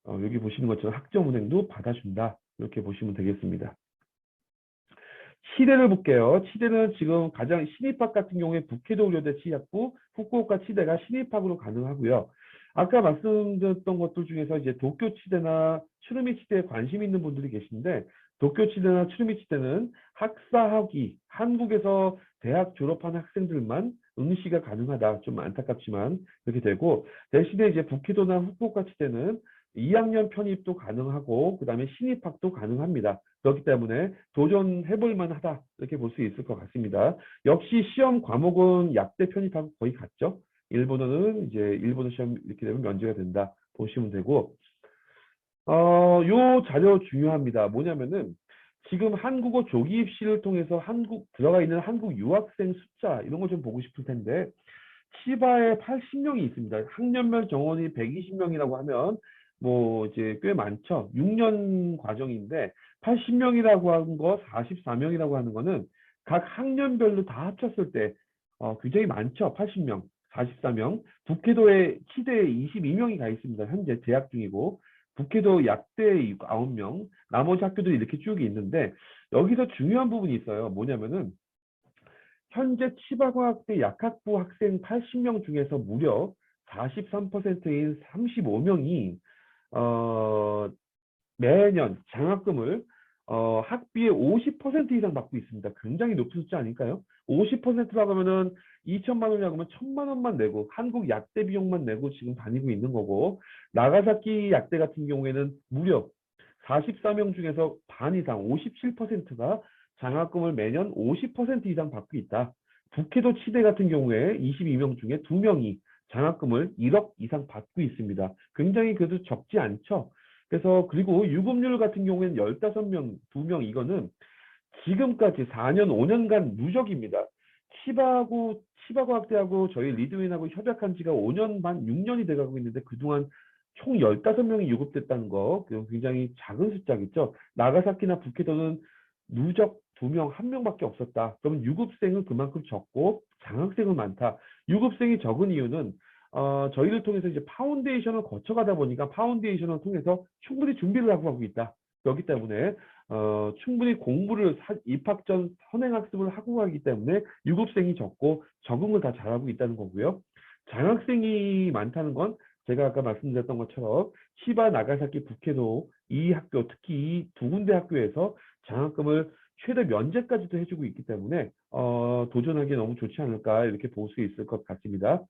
여기 보시는 것처럼 학점 운행도 받아준다. 이렇게 보시면 되겠습니다. 치대를 볼게요. 치대는 지금 가장 신입학 같은 경우에 북해도 의료대 치약부, 후쿠오카 치대가 신입학으로 가능하고요. 아까 말씀드렸던 것들 중에서 이제 도쿄 치대나 추르미 치대에 관심 있는 분들이 계신데 도쿄 치대나 추르미 치대는 학사학위, 한국에서 대학 졸업한 학생들만 응시가 가능하다. 좀 안타깝지만 그렇게 되고 대신에 이제 북해도나 후쿠오카 치대는 2학년 편입도 가능하고 그다음에 신입학도 가능합니다. 그렇기 때문에 도전해볼 만하다 이렇게 볼 수 있을 것 같습니다. 역시 시험 과목은 약대 편입하고 거의 같죠. 일본어는 이제 일본어 시험 이렇게 되면 면제가 된다 보시면 되고 요 자료 중요합니다. 뭐냐면은 지금 한국어 조기 입시를 통해서 들어가 있는 한국 유학생 숫자 이런 거 좀 보고 싶을 텐데 치바에 80명이 있습니다. 학년별 정원이 120명이라고 하면 뭐 이제 꽤 많죠. 6년 과정인데 80명이라고 하는 거, 44명이라고 하는 거는 각 학년별로 다 합쳤을 때 굉장히 많죠. 80명, 44명. 북해도에 치대에 22명이 가 있습니다. 현재 재학 중이고 북해도 약대 9명, 나머지 학교들이 이렇게 쭉 있는데 여기서 중요한 부분이 있어요. 뭐냐면은 현재 치바과학대 약학부 학생 80명 중에서 무려 43%인 35명이 매년 장학금을 학비의 50% 이상 받고 있습니다. 굉장히 높은 숫자 아닐까요? 50%라고 하면은 2천만 원이라고 하면 1천만 원만 내고 한국 약대 비용만 내고 지금 다니고 있는 거고 나가사키 약대 같은 경우에는 무려 44명 중에서 반 이상 57%가 장학금을 매년 50% 이상 받고 있다. 북해도 치대 같은 경우에 22명 중에 2명이 장학금을 1억 이상 받고 있습니다. 굉장히 그래도 적지 않죠. 그래서 그리고 유급률 같은 경우에는 15명, 2명 이거는 지금까지 4년, 5년간 누적입니다. 치바과학대하고 저희 리드윈하고 협약한 지가 5년 반, 6년이 돼가고 있는데 그동안 총 15명이 유급됐다는 거 굉장히 작은 숫자겠죠. 나가사키나 북해도는 누적 2명, 1명밖에 없었다. 그러면 유급생은 그만큼 적고 장학생은 많다. 유급생이 적은 이유는 저희를 통해서 이제 파운데이션을 거쳐가다 보니까 파운데이션을 통해서 충분히 준비를 하고 있다. 그렇기 때문에 충분히 공부를 입학 전 선행학습을 하고 가기 때문에 유급생이 적고 적응을 다 잘하고 있다는 거고요. 장학생이 많다는 건 제가 아까 말씀드렸던 것처럼 치바, 나가사키, 북해도 이 학교, 특히 이 두 군데 학교에서 장학금을 최대 면제까지도 해주고 있기 때문에 도전하기에 너무 좋지 않을까 이렇게 볼 수 있을 것 같습니다.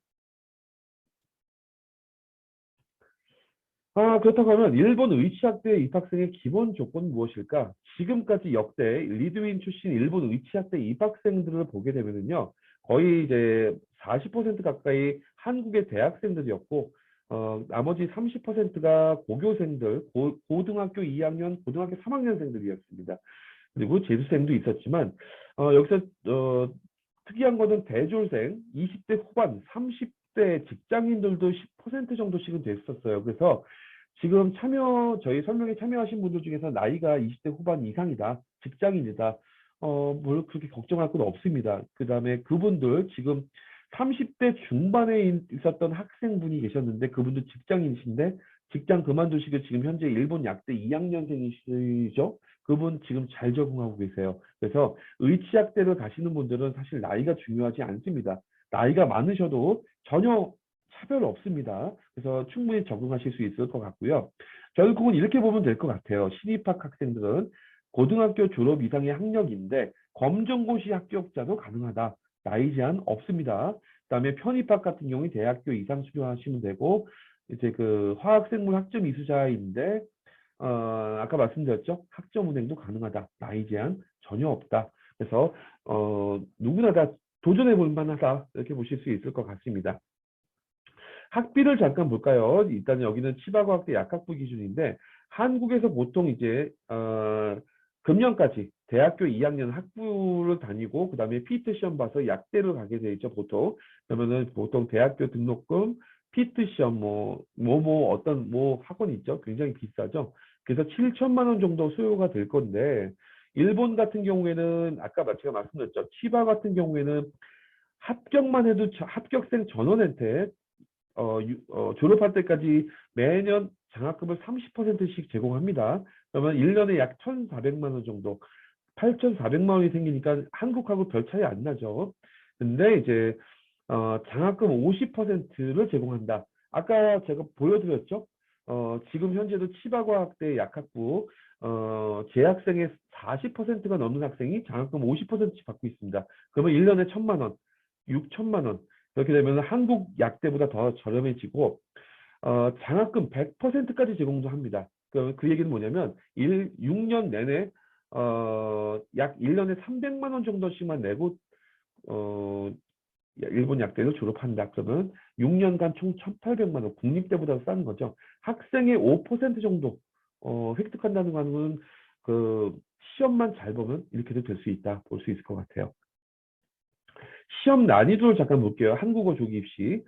그렇다고 하면 일본 의치학대 입학생의 기본 조건은 무엇일까? 지금까지 역대 리드윈 출신 일본 의치학대 입학생들을 보게 되면은요, 거의 이제 40% 가까이 한국의 대학생들이었고, 나머지 30%가 고교생들, 고등학교 2학년, 고등학교 3학년생들이었습니다. 그리고 재수생도 있었지만, 여기서 특이한 거는 대졸생, 20대 후반, 30대 직장인들도 10% 정도씩은 됐었어요. 그래서 지금 저희 설명에 참여하신 분들 중에서 나이가 20대 후반 이상이다, 직장인이다, 뭘 그렇게 걱정할 건 없습니다. 그 다음에 그분들 지금 30대 중반에 있었던 학생분이 계셨는데 그분도 직장인이신데 직장 그만두시고 지금 현재 일본 약대 2학년생이시죠? 그분 지금 잘 적응하고 계세요. 그래서 의치학대를 가시는 분들은 사실 나이가 중요하지 않습니다. 나이가 많으셔도 전혀 차별 없습니다. 그래서 충분히 적응하실 수 있을 것 같고요. 결국은 이렇게 보면 될 것 같아요. 신입학 학생들은 고등학교 졸업 이상의 학력인데 검정고시 합격자도 가능하다. 나이 제한 없습니다. 그다음에 편입학 같은 경우에 대학교 이상 수료하시면 되고 이제 그 화학생물 학점 이수자인데 아까 말씀드렸죠? 학점 운행도 가능하다. 나이 제한 전혀 없다. 그래서 누구나 다 도전해 볼 만하다. 이렇게 보실 수 있을 것 같습니다. 학비를 잠깐 볼까요? 일단 여기는 치바과학대 약학부 기준인데 한국에서 보통 이제 금년까지 대학교 2학년 학부를 다니고 그다음에 피트 시험 봐서 약대를 가게 돼 있죠, 보통. 그러면은 보통 대학교 등록금, 피트 시험 어떤 학원 있죠. 굉장히 비싸죠. 그래서 7천만 원 정도 소요가 될 건데 일본 같은 경우에는 아까 제가 말씀드렸죠. 치바 같은 경우에는 합격만 해도 합격생 전원 혜택 졸업할 때까지 매년 장학금을 30%씩 제공합니다. 그러면 1년에 약 1,400만 원 정도, 8,400만 원이 생기니까 한국하고 별 차이 안 나죠. 근데 이제 장학금 50%를 제공한다. 아까 제가 보여드렸죠. 지금 현재도 치바과학대 약학부 재학생의 40%가 넘는 학생이 장학금 50%씩 받고 있습니다. 그러면 1년에 1,000만 원, 6천만 원. 그렇게 되면 한국 약대보다 더 저렴해지고 장학금 100%까지 제공도 합니다. 그 얘기는 뭐냐면 6년 내내 약 1년에 300만 원 정도씩만 내고 어, 일본 약대를 졸업한다. 그러면 6년간 총 1,800만 원, 국립대보다 싼 거죠. 학생의 5% 정도 획득한다는 거는 그 시험만 잘 보면 이렇게도 될 수 있다. 볼 수 있을 것 같아요. 시험 난이도를 잠깐 볼게요. 한국어 조기입시.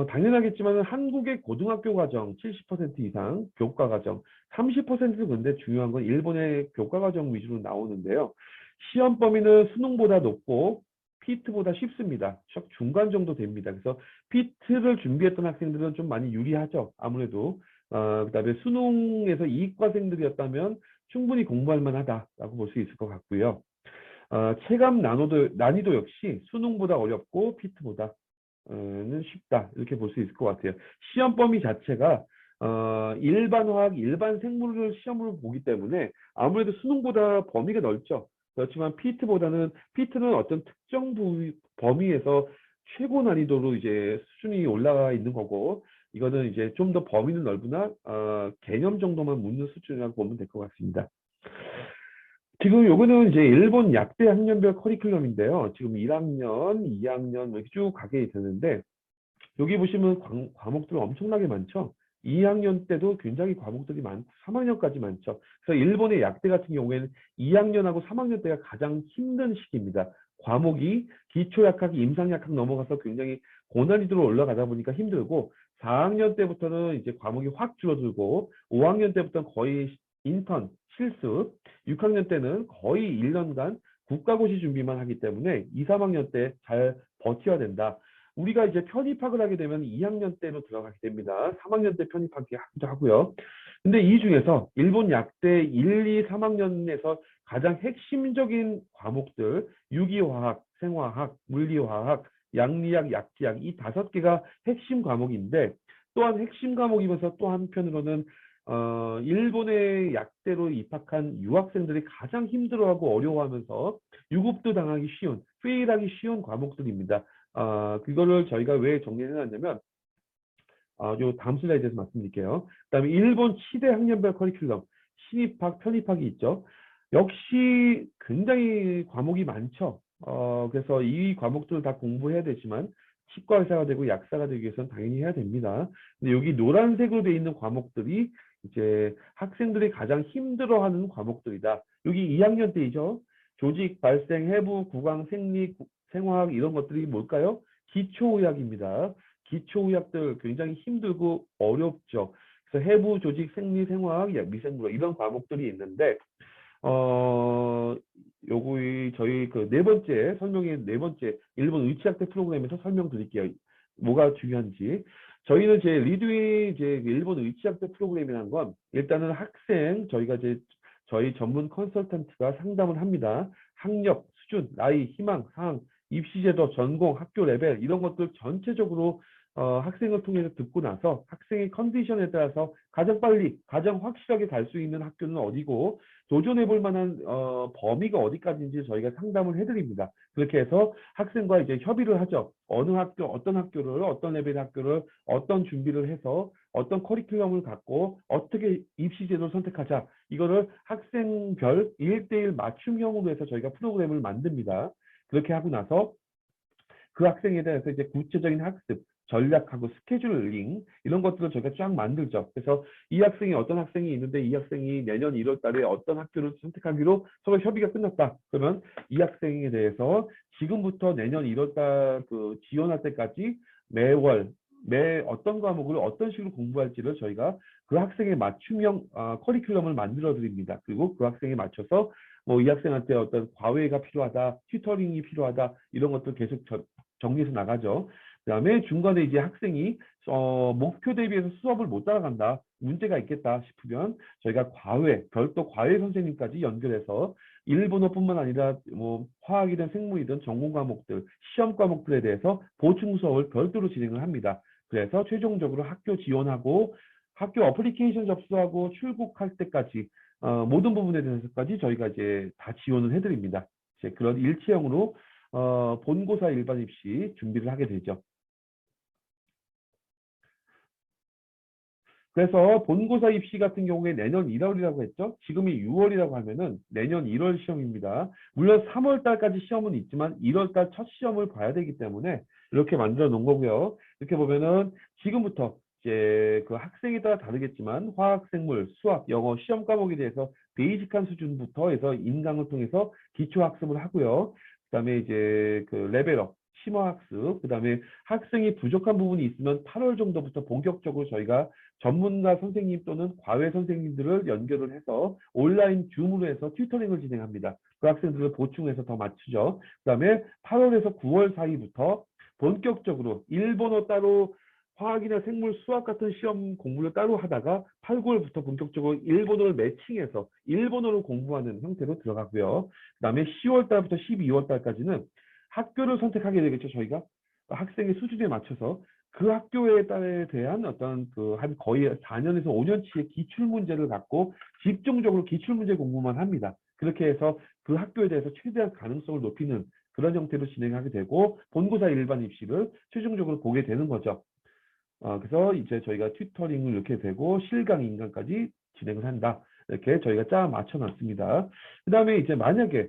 당연하겠지만 한국의 고등학교 과정 70% 이상, 교과 과정 30%는 근데 중요한 건 일본의 교과 과정 위주로 나오는데요. 시험 범위는 수능보다 높고 피트보다 쉽습니다. 중간 정도 됩니다. 그래서 피트를 준비했던 학생들은 좀 많이 유리하죠. 아무래도 그다음에 수능에서 이과생들이었다면 충분히 공부할 만하다라고 볼 수 있을 것 같고요. 체감 난이도 역시 수능보다 어렵고 피트보다 는 쉽다 이렇게 볼 수 있을 것 같아요. 시험 범위 자체가 일반 화학, 일반 생물을 시험으로 보기 때문에 아무래도 수능보다 범위가 넓죠. 그렇지만 피트는 어떤 특정 범위에서 최고 난이도로 이제 수준이 올라가 있는 거고 이거는 이제 좀 더 범위는 넓으나 개념 정도만 묻는 수준이라고 보면 될 것 같습니다. 지금 요거는 이제 일본 약대 학년별 커리큘럼인데요. 지금 1학년, 2학년 뭐 이렇게 쭉 가게 되는데 여기 보시면 과목들 엄청나게 많죠. 2학년 때도 굉장히 과목들이 많고 3학년까지 많죠. 그래서 일본의 약대 같은 경우에는 2학년하고 3학년 때가 가장 힘든 시기입니다. 과목이 기초약학, 임상약학 넘어가서 굉장히 고난이도로 올라가다 보니까 힘들고 4학년 때부터는 이제 과목이 확 줄어들고 5학년 때부터는 거의 인턴, 실습, 6학년 때는 거의 1년간 국가고시 준비만 하기 때문에 2, 3학년 때 잘 버텨야 된다. 우리가 이제 편입학을 하게 되면 2학년 때로 들어가게 됩니다. 3학년 때 편입하기도 하고요. 근데 이 중에서 일본 약대 1, 2, 3학년에서 가장 핵심적인 과목들, 유기화학, 생화학, 물리화학, 양리학, 약지학 이 5개가 핵심 과목인데 또한 핵심 과목이면서 또 한편으로는 일본의 약대로 입학한 유학생들이 가장 힘들어하고 어려워하면서 유급도 당하기 쉬운, 페일하기 쉬운 과목들입니다. 그거를 저희가 왜 정리해놨냐면 요 다음 슬라이드에서 말씀드릴게요. 그다음에 일본 치대 학년별 커리큘럼, 신입학, 편입학이 있죠. 역시 굉장히 과목이 많죠. 그래서 이 과목들을 다 공부해야 되지만 치과 의사가 되고 약사가 되기 위해서는 당연히 해야 됩니다. 근데 여기 노란색으로 되어 있는 과목들이 이제 학생들이 가장 힘들어하는 과목들이다. 여기 2학년 때이죠. 조직, 발생, 해부, 구강, 생리, 생화학 이런 것들이 뭘까요? 기초의학입니다. 기초의학들 굉장히 힘들고 어렵죠. 그래서 해부, 조직, 생리, 생화학, 미생물학 이런 과목들이 있는데 요거의 저희 그 네 번째 설명의 네 번째 일본 의치학대 프로그램에서 설명드릴게요. 뭐가 중요한지. 저희는 제 리드웨이 제 일본 의치학대 프로그램이라는 건 일단은 학생 저희가 이제 저희 전문 컨설턴트가 상담을 합니다. 학력, 수준, 나이, 희망, 사항, 입시제도, 전공, 학교 레벨 이런 것들 전체적으로 학생을 통해서 듣고 나서 학생의 컨디션에 따라서 가장 빨리, 가장 확실하게 갈 수 있는 학교는 어디고 도전해 볼 만한 범위가 어디까지인지 저희가 상담을 해드립니다. 그렇게 해서 학생과 이제 협의를 하죠. 어느 학교, 어떤 학교를, 어떤 레벨의 학교를, 어떤 준비를 해서 어떤 커리큘럼을 갖고 어떻게 입시제도를 선택하자. 이거를 학생별 1대1 맞춤형으로 해서 저희가 프로그램을 만듭니다. 그렇게 하고 나서 그 학생에 대해서 이제 구체적인 학습, 전략하고 스케줄링 이런 것들을 저희가 쫙 만들죠. 그래서 이 학생이 어떤 학생이 있는데 이 학생이 내년 1월 달에 어떤 학교를 선택하기로 서로 협의가 끝났다. 그러면 이 학생에 대해서 지금부터 내년 1월 달 그 지원할 때까지 매월 매 어떤 과목을 어떤 식으로 공부할지를 저희가 그 학생의 맞춤형 커리큘럼을 만들어 드립니다. 그리고 그 학생에 맞춰서 뭐 이 학생한테 어떤 과외가 필요하다, 튜터링이 필요하다 이런 것들 계속 정리해서 나가죠. 그다음에 중간에 이제 학생이 목표 대비해서 수업을 못 따라간다, 문제가 있겠다 싶으면 저희가 과외, 별도 과외 선생님까지 연결해서 일본어뿐만 아니라 뭐 화학이든 생물이든 전공 과목들, 시험 과목들에 대해서 보충 수업을 별도로 진행을 합니다. 그래서 최종적으로 학교 지원하고 학교 어플리케이션 접수하고 출국할 때까지 모든 부분에 대해서까지 저희가 이제 다 지원을 해드립니다. 이제 그런 일체형으로 본고사 일반 입시 준비를 하게 되죠. 그래서 본고사 입시 같은 경우에 내년 1월이라고 했죠. 지금이 6월이라고 하면은 내년 1월 시험입니다. 물론 3월 달까지 시험은 있지만 1월 달 첫 시험을 봐야 되기 때문에 이렇게 만들어 놓은 거고요. 이렇게 보면은 지금부터 이제 그 학생에 따라 다르겠지만 화학, 생물, 수학, 영어 시험 과목에 대해서 베이직한 수준부터 해서 인강을 통해서 기초 학습을 하고요. 그다음에 이제 그 레벨업 심화학습, 그다음에 학생이 부족한 부분이 있으면 8월 정도부터 본격적으로 저희가 전문가 선생님 또는 과외 선생님들을 연결을 해서 온라인 줌으로 해서 튜터링을 진행합니다. 그 학생들을 보충해서 더 맞추죠. 그다음에 8월에서 9월 사이부터 본격적으로 일본어 따로 화학이나 생물, 수학 같은 시험 공부를 따로 하다가 8, 9월부터 본격적으로 일본어를 매칭해서 일본어를 공부하는 형태로 들어가고요. 그다음에 10월 달부터 12월 달까지는 학교를 선택하게 되겠죠, 저희가. 학생의 수준에 맞춰서 그 학교에 따에 대한 어떤 그 한 거의 4년에서 5년치의 기출 문제를 갖고 집중적으로 기출 문제 공부만 합니다. 그렇게 해서 그 학교에 대해서 최대한 가능성을 높이는 그런 형태로 진행하게 되고 본고사 일반 입시를 최종적으로 보게 되는 거죠. 그래서 이제 저희가 튜터링을 이렇게 되고 실강 인강까지 진행을 한다. 이렇게 저희가 짜 맞춰 놨습니다. 그 다음에 이제 만약에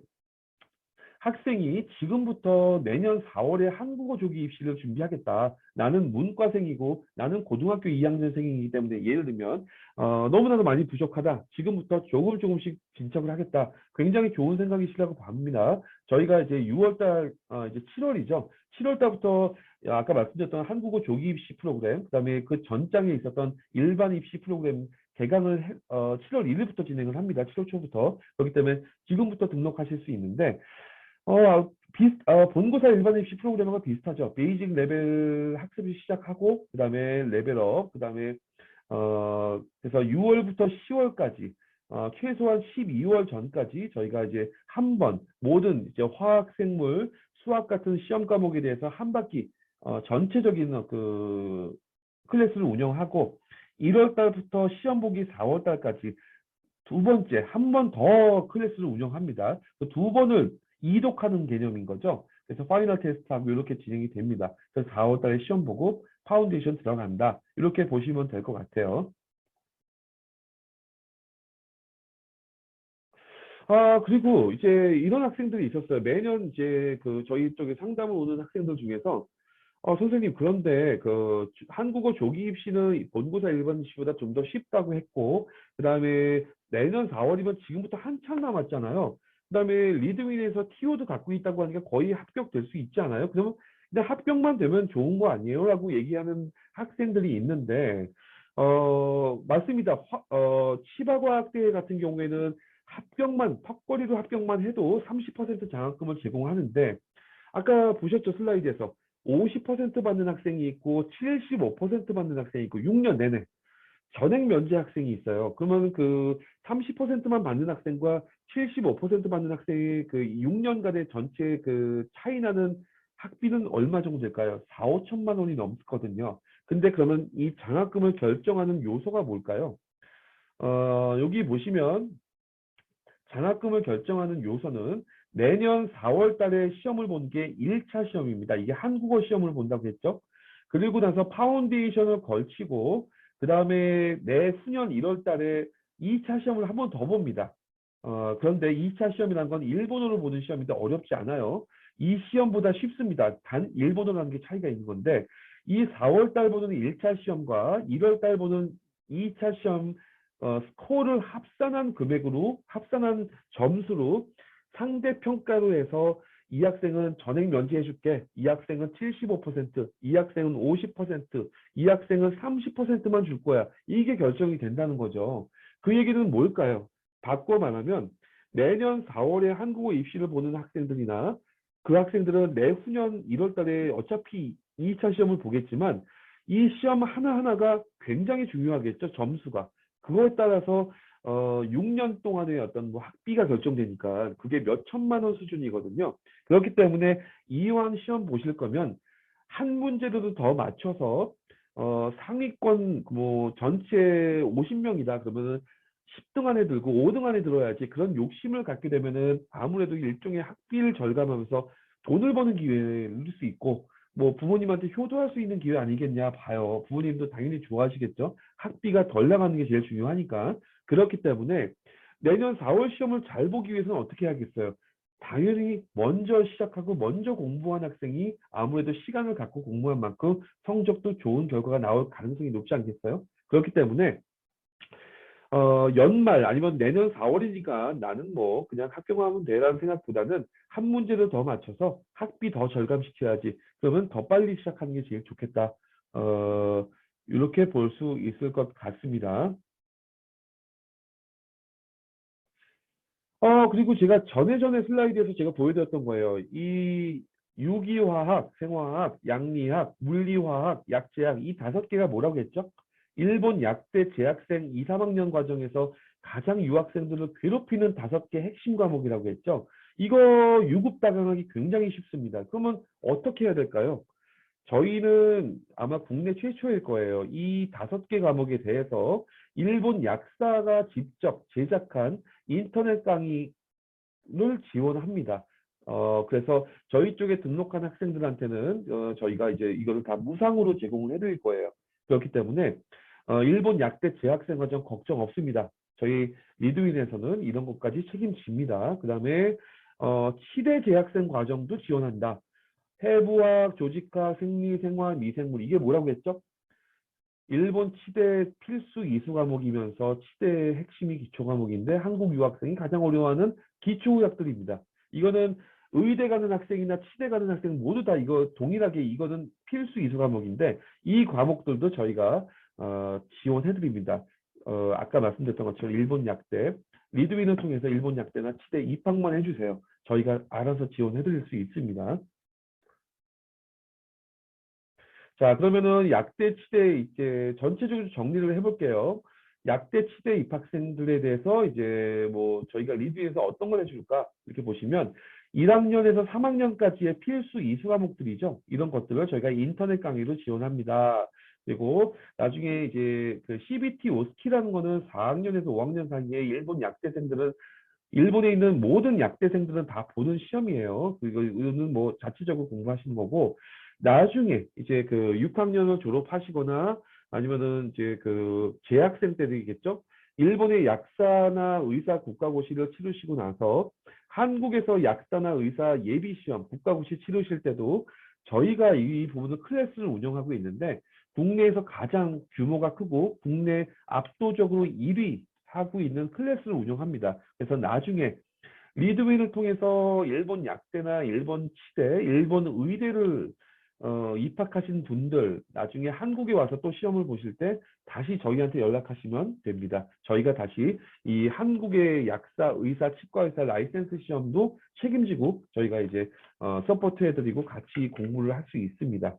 학생이 지금부터 내년 4월에 한국어 조기 입시를 준비하겠다. 나는 문과생이고 나는 고등학교 2학년생이기 때문에 예를 들면 너무나도 많이 부족하다. 지금부터 조금씩 진척을 하겠다. 굉장히 좋은 생각이시라고 봅니다. 저희가 이제 6월달 이제 7월이죠. 7월달부터 아까 말씀드렸던 한국어 조기 입시 프로그램, 그다음에 그 전장에 있었던 일반 입시 프로그램 개강을 7월 1일부터 진행을 합니다. 7월 초부터. 그렇기 때문에 지금부터 등록하실 수 있는데 본고사 일반 입시 프로그램하고 비슷하죠. 베이직 레벨 학습을 시작하고, 그 다음에 레벨업, 그 다음에 그래서 6월부터 10월까지 최소한 12월 전까지 저희가 이제 한 번 모든 이제 화학, 생물, 수학 같은 시험 과목에 대해서 한 바퀴 전체적인 그 클래스를 운영하고 1월 달부터 시험 보기 4월 달까지 두 번째 한 번 더 클래스를 운영합니다. 그 두 번을 이독하는 개념인 거죠. 그래서 파이널 테스트하고 이렇게 진행이 됩니다. 그래서 4월 달에 시험 보고 파운데이션 들어간다. 이렇게 보시면 될 것 같아요. 그리고 이제 이런 학생들이 있었어요. 매년 이제 그 저희 쪽에 상담을 오는 학생들 중에서 선생님, 그런데 그 한국어 조기 입시는 본고사 일반 입시보다 좀 더 쉽다고 했고, 그다음에 내년 4월이면 지금부터 한참 남았잖아요. 그다음에 리드윈에서 TO도 갖고 있다고 하니까 거의 합격될 수 있지 않아요? 그러면 그냥 합격만 되면 좋은 거 아니에요? 라고 얘기하는 학생들이 있는데, 맞습니다. 치과과학대 같은 경우에는 합격만, 턱걸이로 합격만 해도 30% 장학금을 제공하는데, 아까 보셨죠, 슬라이드에서. 50% 받는 학생이 있고 75% 받는 학생이 있고 6년 내내 전액 면제 학생이 있어요. 그러면 그 30%만 받는 학생과 75% 받는 학생의 그 6년간의 전체 그 차이 나는 학비는 얼마 정도 될까요? 4, 5천만 원이 넘거든요. 근데 그러면 이 장학금을 결정하는 요소가 뭘까요? 여기 보시면 장학금을 결정하는 요소는 내년 4월 달에 시험을 본 게 1차 시험입니다. 이게 한국어 시험을 본다고 했죠. 그리고 나서 파운데이션을 걸치고 그 다음에 내후년 1월 달에 2차 시험을 한 번 더 봅니다. 그런데 2차 시험이라는 건 일본어로 보는 시험인데 어렵지 않아요. 이 시험보다 쉽습니다. 단 일본어로 하는 게 차이가 있는 건데 이 4월 달 보는 1차 시험과 1월 달 보는 2차 시험 스코어를 합산한 금액으로 합산한 점수로 상대 평가로 해서 이 학생은 전액 면제해줄게. 이 학생은 75%, 이 학생은 50%, 이 학생은 30%만 줄 거야. 이게 결정이 된다는 거죠. 그 얘기는 뭘까요? 바꿔 말하면 내년 4월에 한국어 입시를 보는 학생들이나 그 학생들은 내후년 1월 달에 어차피 2차 시험을 보겠지만 이 시험 하나하나가 굉장히 중요하겠죠. 점수가. 그거에 따라서 6년 동안의 어떤 뭐 학비가 결정되니까 그게 몇 천만 원 수준이거든요. 그렇기 때문에 이왕 시험 보실 거면 한 문제라도 더 맞춰서 상위권 뭐 전체 50명이다 그러면은 10등 안에 들고 5등 안에 들어야지 그런 욕심을 갖게 되면은 아무래도 일종의 학비를 절감하면서 돈을 버는 기회를 누릴 수 있고 뭐 부모님한테 효도할 수 있는 기회 아니겠냐 봐요. 부모님도 당연히 좋아하시겠죠. 학비가 덜 나가는 게 제일 중요하니까. 그렇기 때문에 내년 4월 시험을 잘 보기 위해서는 어떻게 해야겠어요? 당연히 먼저 시작하고 먼저 공부한 학생이 아무래도 시간을 갖고 공부한 만큼 성적도 좋은 결과가 나올 가능성이 높지 않겠어요? 그렇기 때문에 연말 아니면 내년 4월이니까 나는 뭐 그냥 합격하면 돼라는 생각보다는 한 문제를 더 맞춰서 학비 더 절감시켜야지. 그러면 더 빨리 시작하는 게 제일 좋겠다. 이렇게 볼 수 있을 것 같습니다. 그리고 제가 전에 슬라이드에서 제가 보여드렸던 거예요. 이 유기화학, 생화학, 양리학, 물리화학, 약제학 이 다섯 개가 뭐라고 했죠? 일본 약대 재학생 2, 3학년 과정에서 가장 유학생들을 괴롭히는 다섯 개 핵심 과목이라고 했죠. 이거 유급 다강하기 굉장히 쉽습니다. 그러면 어떻게 해야 될까요? 저희는 아마 국내 최초일 거예요. 이 다섯 개 과목에 대해서 일본 약사가 직접 제작한 인터넷 강의를 지원합니다. 그래서 저희 쪽에 등록한 학생들한테는 저희가 이제 이거를 다 무상으로 제공을 해드릴 거예요. 그렇기 때문에 일본 약대 재학생 과정 걱정 없습니다. 저희 리드윈에서는 이런 것까지 책임집니다. 그 다음에 치대 재학생 과정도 지원한다. 해부학, 조직학, 생리, 생화, 미생물 이게 뭐라고 했죠? 일본 치대 필수 이수 과목이면서 치대의 핵심이 기초 과목인데 한국 유학생이 가장 어려워하는 기초 의학들입니다. 이거는 의대 가는 학생이나 치대 가는 학생 모두 다 이거 동일하게 이거는 필수 이수 과목인데 이 과목들도 저희가 지원해 드립니다. 아까 말씀드렸던 것처럼 일본 약대 리드윈을 통해서 일본 약대나 치대 입학만 해주세요. 저희가 알아서 지원해 드릴 수 있습니다. 자, 그러면은 약대 치대 이제 전체적으로 정리를 해볼게요. 약대 치대 입학생들에 대해서 이제 뭐 저희가 리뷰에서 어떤 걸 해줄까 이렇게 보시면 1학년에서 3학년까지의 필수 이수 과목들이죠. 이런 것들을 저희가 인터넷 강의로 지원합니다. 그리고 나중에 이제 그 CBT 오스키라는 거는 4학년에서 5학년 사이에 일본 약대생들은 일본에 있는 모든 약대생들은 다 보는 시험이에요. 그리고 이거는 뭐 자체적으로 공부하시는 거고, 나중에 이제 그 6학년을 졸업하시거나 아니면은 이제 그 재학생 때이겠죠. 일본의 약사나 의사 국가고시를 치르시고 나서 한국에서 약사나 의사 예비 시험 국가고시 치르실 때도 저희가 이 부분을 클래스를 운영하고 있는데 국내에서 가장 규모가 크고 국내 압도적으로 1위 하고 있는 클래스를 운영합니다. 그래서 나중에 리드윈을 통해서 일본 약대나 일본 치대, 일본 의대를 입학하신 분들 나중에 한국에 와서 또 시험을 보실 때 다시 저희한테 연락하시면 됩니다. 저희가 다시 이 한국의 약사, 의사, 치과의사 라이센스 시험도 책임지고 저희가 이제 서포트 해드리고 같이 공부를 할 수 있습니다.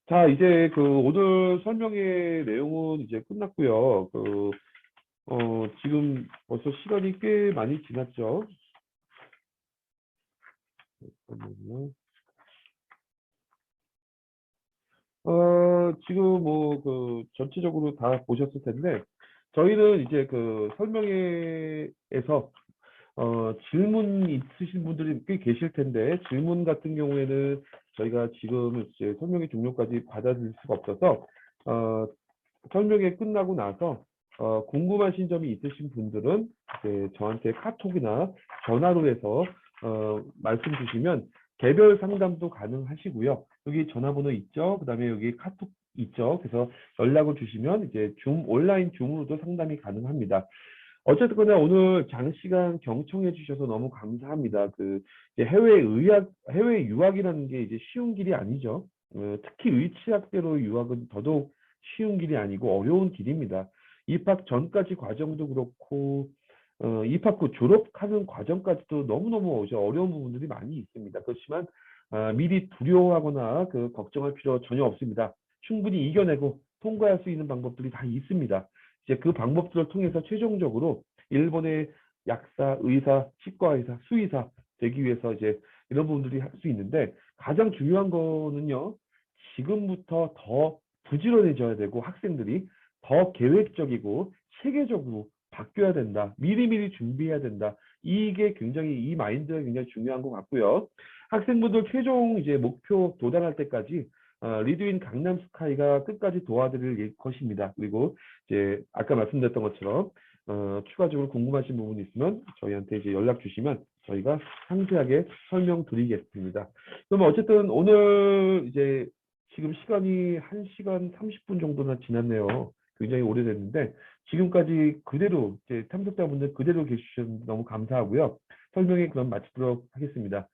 자, 이제 그 오늘 설명의 내용은 이제 끝났고요. 지금 벌써 시간이 꽤 많이 지났죠. 잠깐만요. 지금 뭐 그 전체적으로 다 보셨을 텐데 저희는 이제 그 설명회에서 질문 있으신 분들이 꽤 계실 텐데 질문 같은 경우에는 저희가 지금 이제 설명회 종료까지 받아들일 수가 없어서 어, 설명회 끝나고 나서 궁금하신 점이 있으신 분들은 이제 저한테 카톡이나 전화로 해서 말씀 주시면 개별 상담도 가능하시고요. 여기 전화번호 있죠? 그다음에 여기 카톡 있죠? 그래서 연락을 주시면 이제 온라인 줌으로도 상담이 가능합니다. 어쨌든 간에 오늘 장시간 경청해 주셔서 너무 감사합니다. 이제 해외 유학이라는 게 이제 쉬운 길이 아니죠. 특히 의치학대로 유학은 더더욱 쉬운 길이 아니고 어려운 길입니다. 입학 전까지 과정도 그렇고, 입학 후 졸업하는 과정까지도 너무너무 어려운 부분들이 많이 있습니다. 그렇지만, 미리 두려워하거나 걱정할 필요 전혀 없습니다. 충분히 이겨내고 통과할 수 있는 방법들이 다 있습니다. 이제 그 방법들을 통해서 최종적으로 일본의 약사, 의사, 치과의사, 수의사 되기 위해서 이제 이런 부분들이 할 수 있는데 가장 중요한 거는요. 지금부터 더 부지런해져야 되고 학생들이 더 계획적이고 체계적으로 바뀌어야 된다. 미리미리 준비해야 된다. 이게 굉장히 이 마인드가 굉장히 중요한 것 같고요. 학생분들 최종 이제 목표 도달할 때까지 리드윈 강남 스카이가 끝까지 도와드릴 것입니다. 그리고 이제 아까 말씀드렸던 것처럼 추가적으로 궁금하신 부분이 있으면 저희한테 이제 연락 주시면 저희가 상세하게 설명드리겠습니다. 그러면 어쨌든 오늘 이제 지금 시간이 1시간 30분 정도나 지났네요. 굉장히 오래됐는데 지금까지 그대로 이제 참석자분들 그대로 계시셔서 너무 감사하고요. 설명회 그럼 마치도록 하겠습니다.